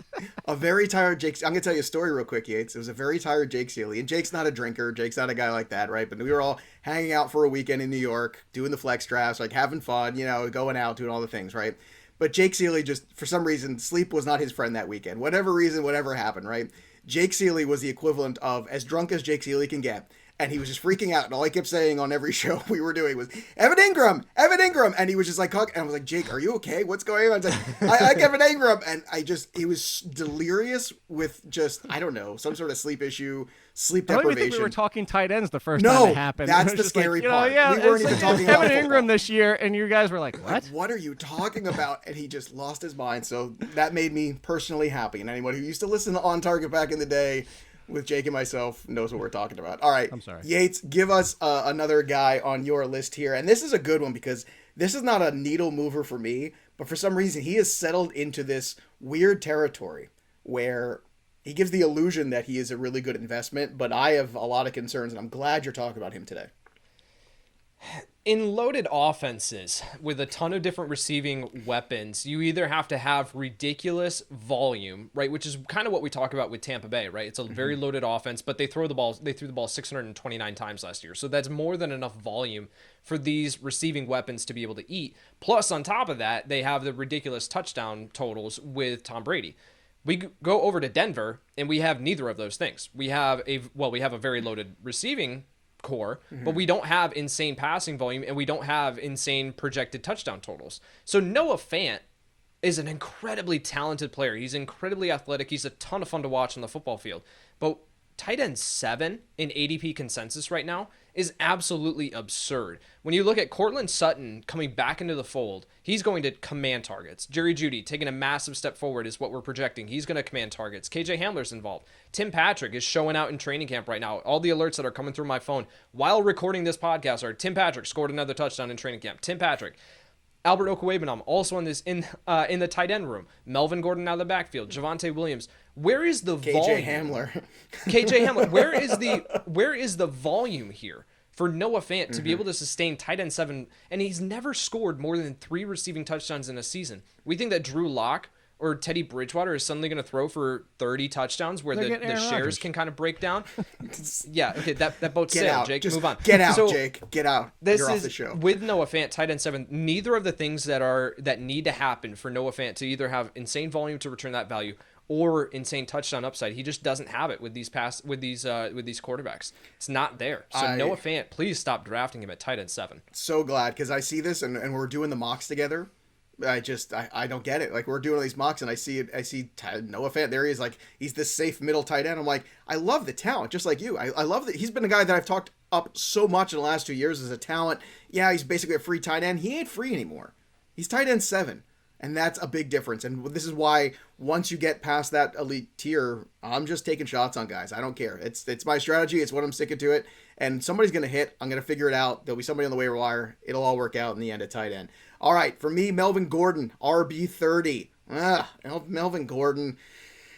A very tired Jake. I'm going to tell you a story real quick, Yates. It was a very tired Jake Ciely. And Jake's not a drinker. Jake's not a guy like that, right? But we were all hanging out for a weekend in New York, doing the flex drafts, like having fun, going out, doing all the things, right? But Jake Ciely just, for some reason, sleep was not his friend that weekend. Whatever reason, whatever happened, right? Jake Ciely was the equivalent of as drunk as Jake Ciely can get. And he was just freaking out. And all I kept saying on every show we were doing was, Evan Ingram! Evan Ingram! And he was just like, and I was like, Jake, are you okay? What's going on? I was like, I like Evan Ingram! And he was delirious with just, I don't know, some sort of sleep issue, sleep deprivation. I don't even think we were talking tight ends the first time it happened. That's the scary part. Yeah, we weren't even talking about Evan Ingram this year, and you guys were like, what? Like, what are you talking about? And he just lost his mind. So that made me personally happy. And anyone who used to listen to On Target back in the day with Jake and myself knows what we're talking about. All right. I'm sorry. Yates, give us another guy on your list here. And this is a good one because this is not a needle mover for me, but for some reason he has settled into this weird territory where he gives the illusion that he is a really good investment, but I have a lot of concerns, and I'm glad you're talking about him today. In loaded offenses with a ton of different receiving weapons, you either have to have ridiculous volume, right, which is kind of what we talk about with Tampa Bay, right? It's a very loaded offense, but they threw the ball 629 times last year. So that's more than enough volume for these receiving weapons to be able to eat. Plus, on top of that, they have the ridiculous touchdown totals with Tom Brady. We go over to Denver, and we have neither of those things. We have a very loaded receiving core, but we don't have insane passing volume, and we don't have insane projected touchdown totals. So Noah Fant is an incredibly talented player. He's incredibly athletic. He's a ton of fun to watch on the football field. But tight end 7 in ADP consensus right now is absolutely absurd. When you look at Cortland Sutton coming back into the fold, he's going to command targets. Jerry Jeudy taking a massive step forward is what we're projecting. He's going to command targets. KJ Hamler's involved. Tim Patrick is showing out in training camp right now. All the alerts that are coming through my phone while recording this podcast are Tim Patrick scored another touchdown in training camp. Tim Patrick. Albert Okwuegbunam also in the tight end room. Melvin Gordon out of the backfield. Javonte Williams. Where is the volume? KJ Hamler. Where is the volume here for Noah Fant to be able to sustain tight end 7? And he's never scored more than 3 receiving touchdowns in a season. We think that Drew Lock or Teddy Bridgewater is suddenly going to throw for 30 touchdowns where the shares Rodgers. can kind of break down. Yeah, okay, that boat's Get sailed, out. Jake. Just move on. Get out, So, Jake. Get out. this You're is off the show. with Noah Fant, tight end 7. Neither of the things that need to happen for Noah Fant to either have insane volume to return that value or insane touchdown upside. He just doesn't have it with these quarterbacks. It's not there. So Noah Fant, please stop drafting him at tight end 7. So glad, because I see this and we're doing the mocks together. I don't get it. Like, we're doing all these mocks and I see Noah Fant. There he is, like, he's this safe middle tight end. I'm like, I love the talent, just like you. I love that he's been a guy that I've talked up so much in the last 2 years as a talent. Yeah, he's basically a free tight end. He ain't free anymore. He's tight end 7. And that's a big difference. And this is why once you get past that elite tier, I'm just taking shots on guys. I don't care. It's my strategy. It's what I'm sticking to it. And somebody's going to hit. I'm going to figure it out. There'll be somebody on the waiver wire. It'll all work out in the end at tight end. All right. For me, Melvin Gordon, RB30. Melvin Gordon.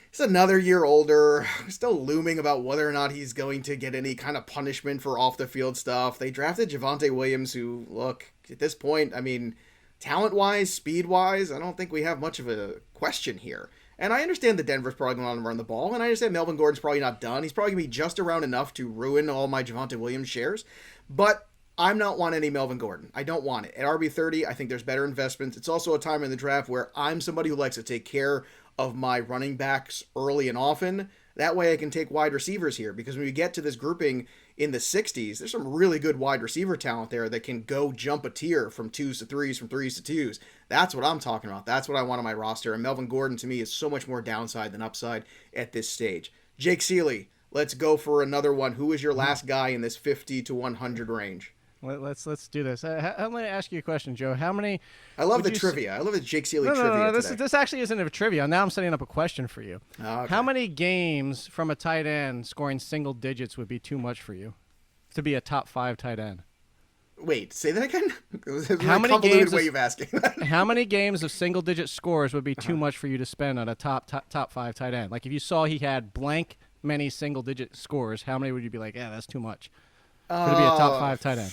He's another year older. Still looming about whether or not he's going to get any kind of punishment for off-the-field stuff. They drafted Javonte Williams, who, look, at this point, I mean, talent-wise, speed-wise, I don't think we have much of a question here. And I understand that Denver's probably going to run the ball, and I understand Melvin Gordon's probably not done. He's probably going to be just around enough to ruin all my Javonte Williams shares. But I'm not wanting any Melvin Gordon. I don't want it. At RB30, I think there's better investments. It's also a time in the draft where I'm somebody who likes to take care of my running backs early and often. That way I can take wide receivers here, because when we get to this grouping in the 60s, there's some really good wide receiver talent there that can go jump a tier from 2s to 3s, from 3s to 2s. That's what I'm talking about. That's what I want on my roster. And Melvin Gordon, to me, is so much more downside than upside at this stage. Jake Ciely, let's go for another one. Who is your last guy in this 50 to 100 range? Let's do this. I'm going to ask you a question, Joe. How many? I love the trivia. I love the Jake Ciely trivia. No. Today. This actually isn't a trivia. Now I'm setting up a question for you. Okay. How many games from a tight end scoring single digits would be too much for you to be a top 5 tight end? Wait, say that again. How many games? Way of asking that. How many games of single digit scores would be too much for you to spend on a top 5 tight end? Like if you saw he had blank many single digit scores, how many would you be like, yeah, that's too much? Could it be a top 5 tight end?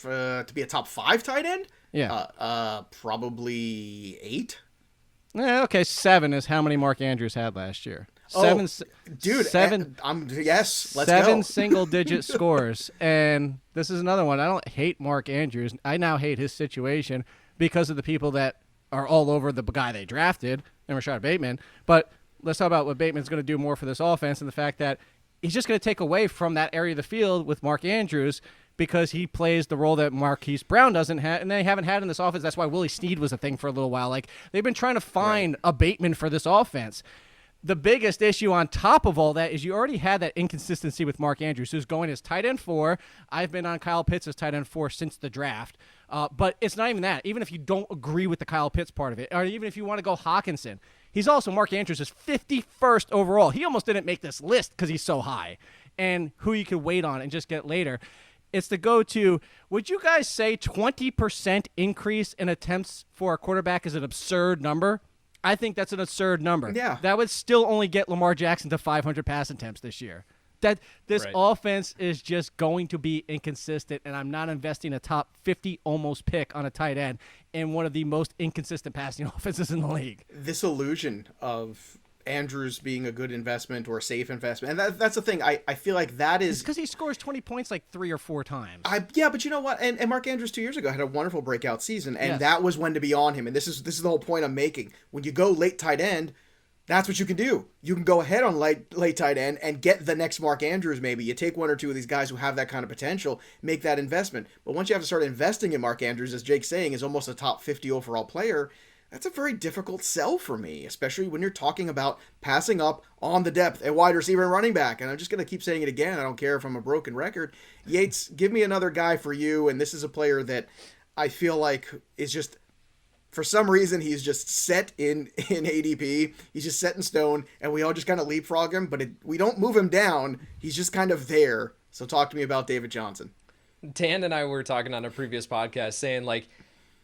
To be a top 5 tight end? Yeah. Probably 8. Yeah, okay, 7 is how many Mark Andrews had last year. Yes, let's go. 7 single-digit scores, and this is another one. I don't hate Mark Andrews. I now hate his situation because of the people that are all over the guy they drafted, and Rashad Bateman. But let's talk about what Bateman's going to do more for this offense and the fact that he's just going to take away from that area of the field with Mark Andrews because he plays the role that Marquise Brown doesn't have, and they haven't had in this offense. That's why Willie Snead was a thing for a little while. Like, they've been trying to find a Bateman for this offense. The biggest issue on top of all that is you already had that inconsistency with Mark Andrews, who's going as tight end 4. I've been on Kyle Pitts as tight end 4 since the draft. But it's not even that. Even if you don't agree with the Kyle Pitts part of it, or even if you want to go Hawkinson, he's also Mark Andrews is 51st overall. He almost didn't make this list because he's so high. And who you could wait on and just get later. It's the go-to. Would you guys say 20% increase in attempts for a quarterback is an absurd number? I think that's an absurd number. Yeah. That would still only get Lamar Jackson to 500 pass attempts this year. This offense is just going to be inconsistent, and I'm not investing a top 50 almost pick on a tight end in one of the most inconsistent passing offenses in the league. This illusion of Andrews being a good investment or a safe investment, and that's the thing. I feel like that is because he scores 20 points like 3 or 4 times. But you know what? And Mark Andrews 2 years ago had a wonderful breakout season, and that was when to be on him. And this is the whole point I'm making. When you go late tight end, that's what you can do. You can go ahead on late tight end and get the next Mark Andrews. Maybe you take 1 or 2 of these guys who have that kind of potential, make that investment. But once you have to start investing in Mark Andrews, as Jake's saying, is almost a top 50 overall player. That's a very difficult sell for me, especially when you're talking about passing up on the depth at wide receiver and running back. And I'm just going to keep saying it again. I don't care if I'm a broken record. Yates, give me another guy for you. And this is a player that I feel like is just, for some reason, he's just set in ADP. He's just set in stone, and we all just kind of leapfrog him. But we don't move him down. He's just kind of there. So talk to me about David Johnson. Dan and I were talking on a previous podcast saying, like,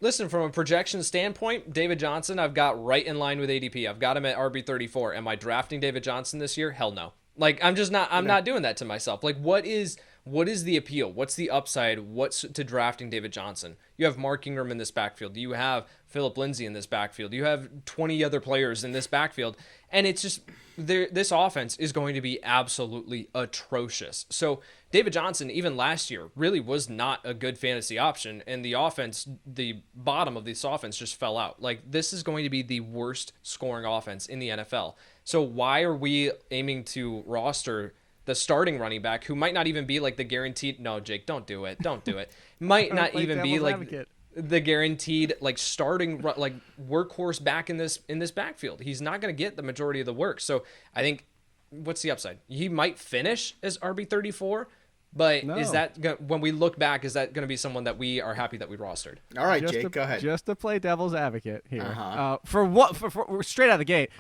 listen, from a projection standpoint, David Johnson, I've got right in line with ADP. I've got him at RB34. Am I drafting David Johnson this year? Hell no. Like, I'm not doing that to myself. Like, what is what is the appeal? What's the upside? What's to drafting David Johnson? You have Mark Ingram in this backfield. You have Phillip Lindsay in this backfield. You have 20 other players in this backfield. And it's just, this offense is going to be absolutely atrocious. So David Johnson, even last year, really was not a good fantasy option. And the offense, the bottom of this offense just fell out. Like, this is going to be the worst scoring offense in the NFL. So why are we aiming to roster the starting running back who might not even be like the guaranteed? No, Jake, don't do it. Don't do it. Might not even be like the guaranteed like starting like workhorse back in this backfield. He's not going to get the majority of the work. So I think, what's the upside? He might finish as RB34, but is that when we look back, is that going to be someone that we are happy that we rostered? All right, Jake, go ahead. Just to play devil's advocate here, for straight out of the gate,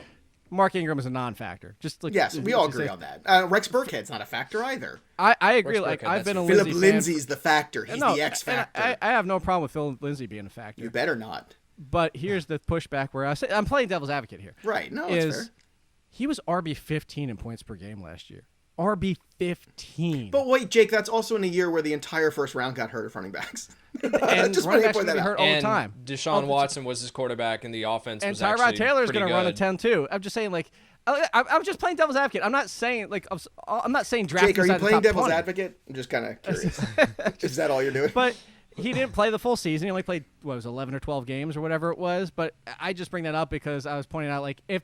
Mark Ingram is a non-factor. Just like, yes, we all agree on that. Rex Burkhead's not a factor either. I agree. Like, I've been a Phillip Lindsay Lindsay's fan. the factor. He's the X factor. I have no problem with Phillip Lindsay being a factor. You better not. But here's the pushback where I'm playing devil's advocate here. Right. No, that's fair. He was RB15 in points per game last year. RB15. But wait, Jake, that's also in a year where the entire first round got hurt of running backs. And just running backs get hurt all the time. Deshaun Watson was his quarterback, and the offense was actually Tyrod Taylor's going to run a 10 too. I'm just saying, like, I'm just playing devil's advocate. I'm not saying draft. Jake, are you playing devil's advocate? I'm just kind of curious. Is that all you're doing? But he didn't play the full season. He only played 11 or 12 games or whatever it was. But I just bring that up because I was pointing out, like, if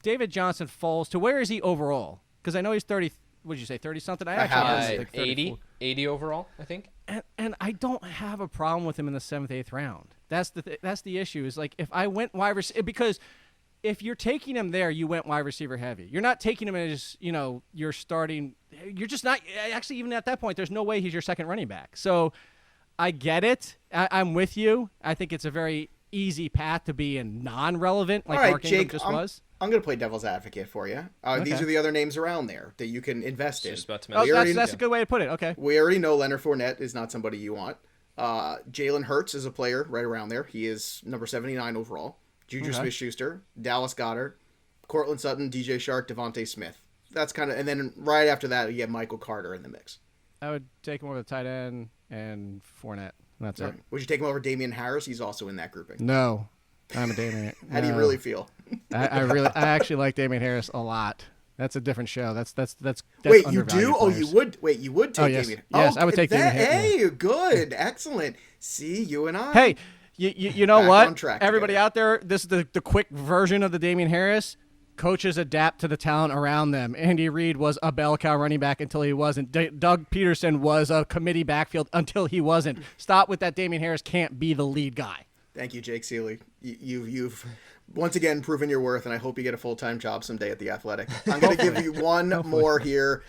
David Johnson falls to, where is he overall? Because I know he's 30. What did you say, 30 something? I actually like 80 overall, I think. And I don't have a problem with him in the 7th, 8th round. That's the issue. Is like, if I went wide receiver, because if you're taking him there, you went wide receiver heavy. You're not taking him as, you're starting. You're just not. Actually, even at that point, there's no way he's your second running back. So I get it. I'm with you. I think it's a very easy path to be non-relevant, like Mark Ingram just was. I'm going to play devil's advocate for you. Okay. These are the other names around there that you can invest in. That's a good way to put it. Okay. We already know Leonard Fournette is not somebody you want. Jalen Hurts is a player right around there. He is number 79 overall. Juju Smith-Schuster, Dallas Goedert, Cortland Sutton, DJ Shark, Devontae Smith. That's kind of, and then right after that, you have Michael Carter in the mix. I would take him over the tight end and Fournette. That's it. Would you take him over Damien Harris? He's also in that grouping. No, I'm a Damien. How do you really feel? I actually like Damien Harris a lot. That's a different show. That's wait, you do? Players. Oh, you would. Wait, you would take Damien. Yes, I would take Damien Harris. Hey, good, excellent. See, you and I. Hey, you know what? Everybody out there, this is the quick version of the Damien Harris. Coaches adapt to the talent around them. Andy Reid was a bell cow running back until he wasn't. Doug Peterson was a committee backfield until he wasn't. Stop with that. Damien Harris can't be the lead guy. Thank you, Jake Ciely. You've once again proven your worth, and I hope you get a full-time job someday at The Athletic. I'm going to give you one more here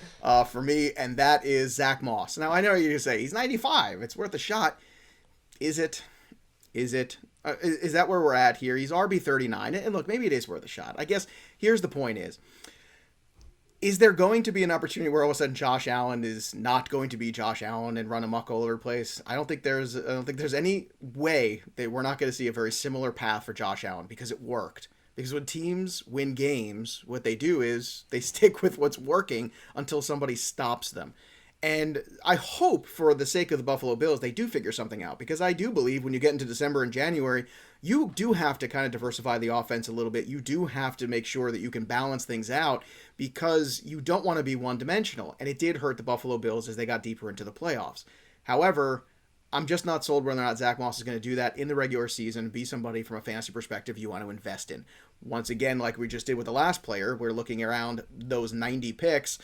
for me, and that is Zach Moss. Now, I know you're going to say, he's 95. It's worth a shot. Is it? Is that where we're at here? He's RB39. And look, maybe it is worth a shot. I guess here's the point is there going to be an opportunity where all of a sudden Josh Allen is not going to be Josh Allen and run amok all over the place? I don't think there's any way that we're not going to see a very similar path for Josh Allen, because it worked. Because when teams win games, what they do is they stick with what's working until somebody stops them. And I hope, for the sake of the Buffalo Bills, they do figure something out, because I do believe when you get into December and January, you do have to kind of diversify the offense a little bit. You do have to make sure that you can balance things out, because you don't want to be one-dimensional. And it did hurt the Buffalo Bills as they got deeper into the playoffs. However, I'm just not sold whether or not Zach Moss is going to do that in the regular season, be somebody from a fantasy perspective you want to invest in. Once again, like we just did with the last player, we're looking around those 90 picks.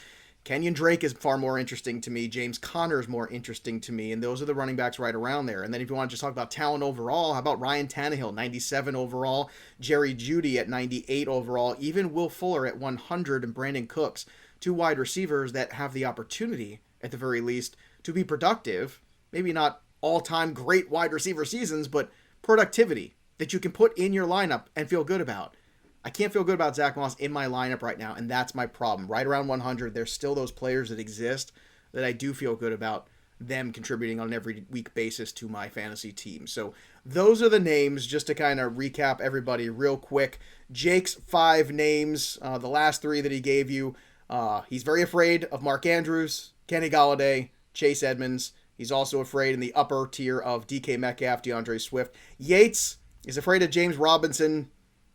Kenyon Drake is far more interesting to me. James Conner is more interesting to me. And those are the running backs right around there. And then if you want to just talk about talent overall, how about Ryan Tannehill, 97 overall, Jerry Jeudy at 98 overall, even Will Fuller at 100, and Brandon Cooks, two wide receivers that have the opportunity, at the very least, to be productive. Maybe not all-time great wide receiver seasons, but productivity that you can put in your lineup and feel good about. I can't feel good about Zach Moss in my lineup right now, and that's my problem. Right around 100, there's still those players that exist that I do feel good about them contributing on an every week basis to my fantasy team. So those are the names, just to kind of recap everybody real quick. Jake's 5 names, the last 3 that he gave you. He's very afraid of Mark Andrews, Kenny Golladay, Chase Edmonds. He's also afraid in the upper tier of DK Metcalf, DeAndre Swift. Yates is afraid of James Robinson,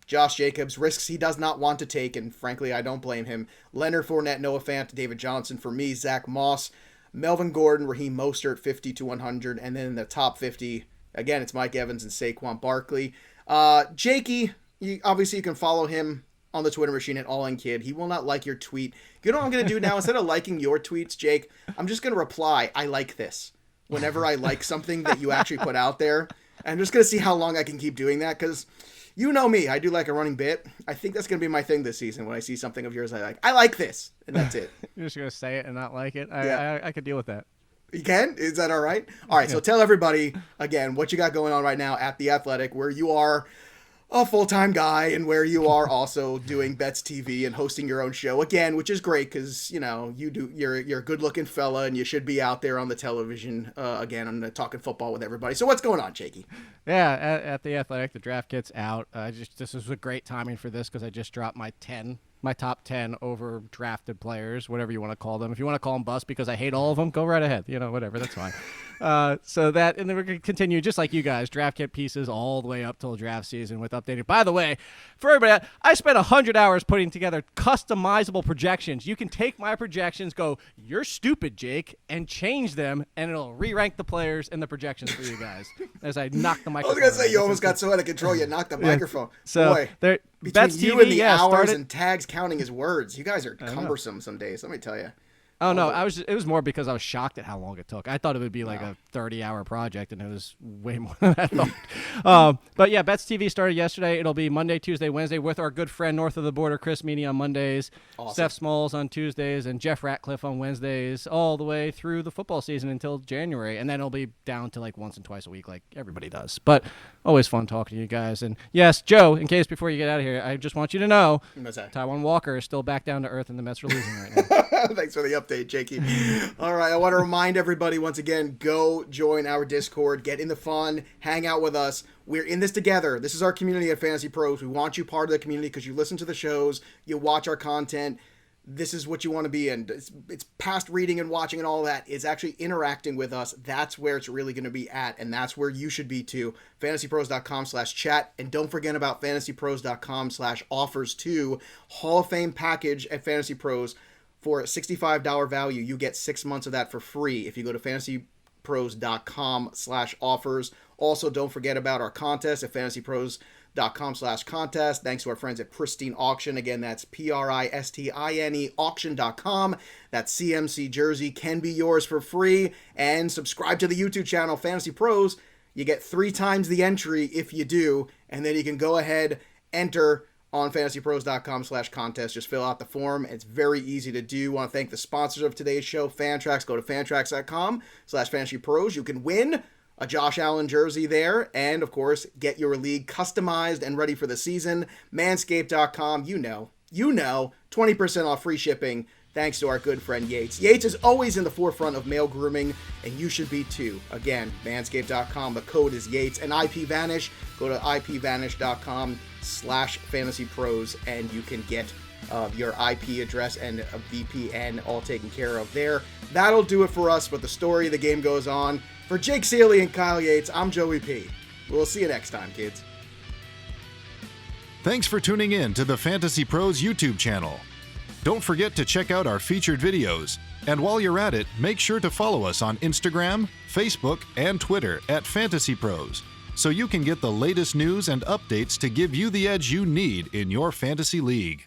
Josh Jacobs, risks he does not want to take, and frankly, I don't blame him. Leonard Fournette, Noah Fant, David Johnson for me, Zach Moss, Melvin Gordon, Raheem Mostert, 50 to 100, and then in the top 50, again, it's Mike Evans and Saquon Barkley. Jakey, obviously you can follow him on the Twitter machine at AllInKid. He will not like your tweet. You know what I'm going to do now? Instead of liking your tweets, Jake, I'm just going to reply, I like this, whenever I like something that you actually put out there. I'm just going to see how long I can keep doing that, because you know me, I do like a running bit. I think that's going to be my thing this season when I see something of yours I like this, and that's it. You're just going to say it and not like it? I could deal with that. You can? Is that all right? All right, so tell everybody, again, what you got going on right now at The Athletic, where you are a full-time guy and where you are also doing Bets TV and hosting your own show, again, which is great because, you know, you're a good-looking fella and you should be out there on the television, again, I'm talking football with everybody. So what's going on, Jakey? Yeah, at The Athletic, the draft kit's out. This was a great timing for this because I just dropped my top 10 over drafted players, whatever you want to call them. If you want to call them bust because I hate all of them, go right ahead. You know, whatever, that's fine. And then we're going to continue, just like you guys, draft kit pieces all the way up till draft season with updated. By the way, for everybody, I spent 100 hours putting together customizable projections. You can take my projections, go, you're stupid, Jake, and change them, and it'll re-rank the players and the projections for you guys as I knock the microphone. I was going to say, you almost got so out of control, you knocked the microphone. So, boy, between Bets you TV, and the hours and tags counting his words, you guys are cumbersome some days, let me tell you. Oh, no, it was more because I was shocked at how long it took. I thought it would be like a 30-hour project, and it was way more than I thought. But, yeah, Bets TV started yesterday. It'll be Monday, Tuesday, Wednesday with our good friend north of the border, Chris Meany, on Mondays, awesome. Steph Smalls on Tuesdays, and Jeff Ratcliffe on Wednesdays, all the way through the football season until January. And then it'll be down to like once and twice a week like everybody does. But always fun talking to you guys. And, yes, Joe, in case before you get out of here, I just want you to know Taiwan Walker is still back down to earth and the Mets are losing right now. Thanks for the update, Jakey. All right, I want to remind everybody once again, go join our Discord, get in the fun, hang out with us. We're in this together. This is our community at Fantasy Pros. We want you part of the community because you listen to the shows, you watch our content. This is what you want to be in. It's past reading and watching and all that. It's actually interacting with us. That's where it's really going to be at, and that's where you should be too. FantasyPros.com/chat. And don't forget about FantasyPros.com/offers too. Hall of Fame package at Fantasy Pros. For a $65 value, you get 6 months of that for free if you go to FantasyPros.com/offers. Also, don't forget about our contest at FantasyPros.com/contest. Thanks to our friends at Pristine Auction. Again, that's PRISTINE auction.com. That CMC jersey can be yours for free. And subscribe to the YouTube channel, Fantasy Pros. You get 3 times the entry if you do. And then you can go ahead, enter on FantasyPros.com/contest. Just fill out the form. It's very easy to do. I want to thank the sponsors of today's show, Fantrax. Go to Fantrax.com/FantasyPros. You can win a Josh Allen jersey there. And, of course, get your league customized and ready for the season. Manscaped.com. You know, 20% off free shipping thanks to our good friend Yates. Yates is always in the forefront of male grooming, and you should be too. Again, Manscaped.com. The code is Yates. And IPVanish. Go to IPVanish.com/FantasyPros, and you can get your IP address and a VPN all taken care of there. That'll do it for us, but the story of the game goes on. For Jake Ciely and Kyle Yates, I'm Joey P. We'll see you next time, kids. Thanks for tuning in to the Fantasy Pros YouTube channel. Don't forget to check out our featured videos. And while you're at it, make sure to follow us on Instagram, Facebook, and Twitter at Fantasy Pros, so you can get the latest news and updates to give you the edge you need in your fantasy league.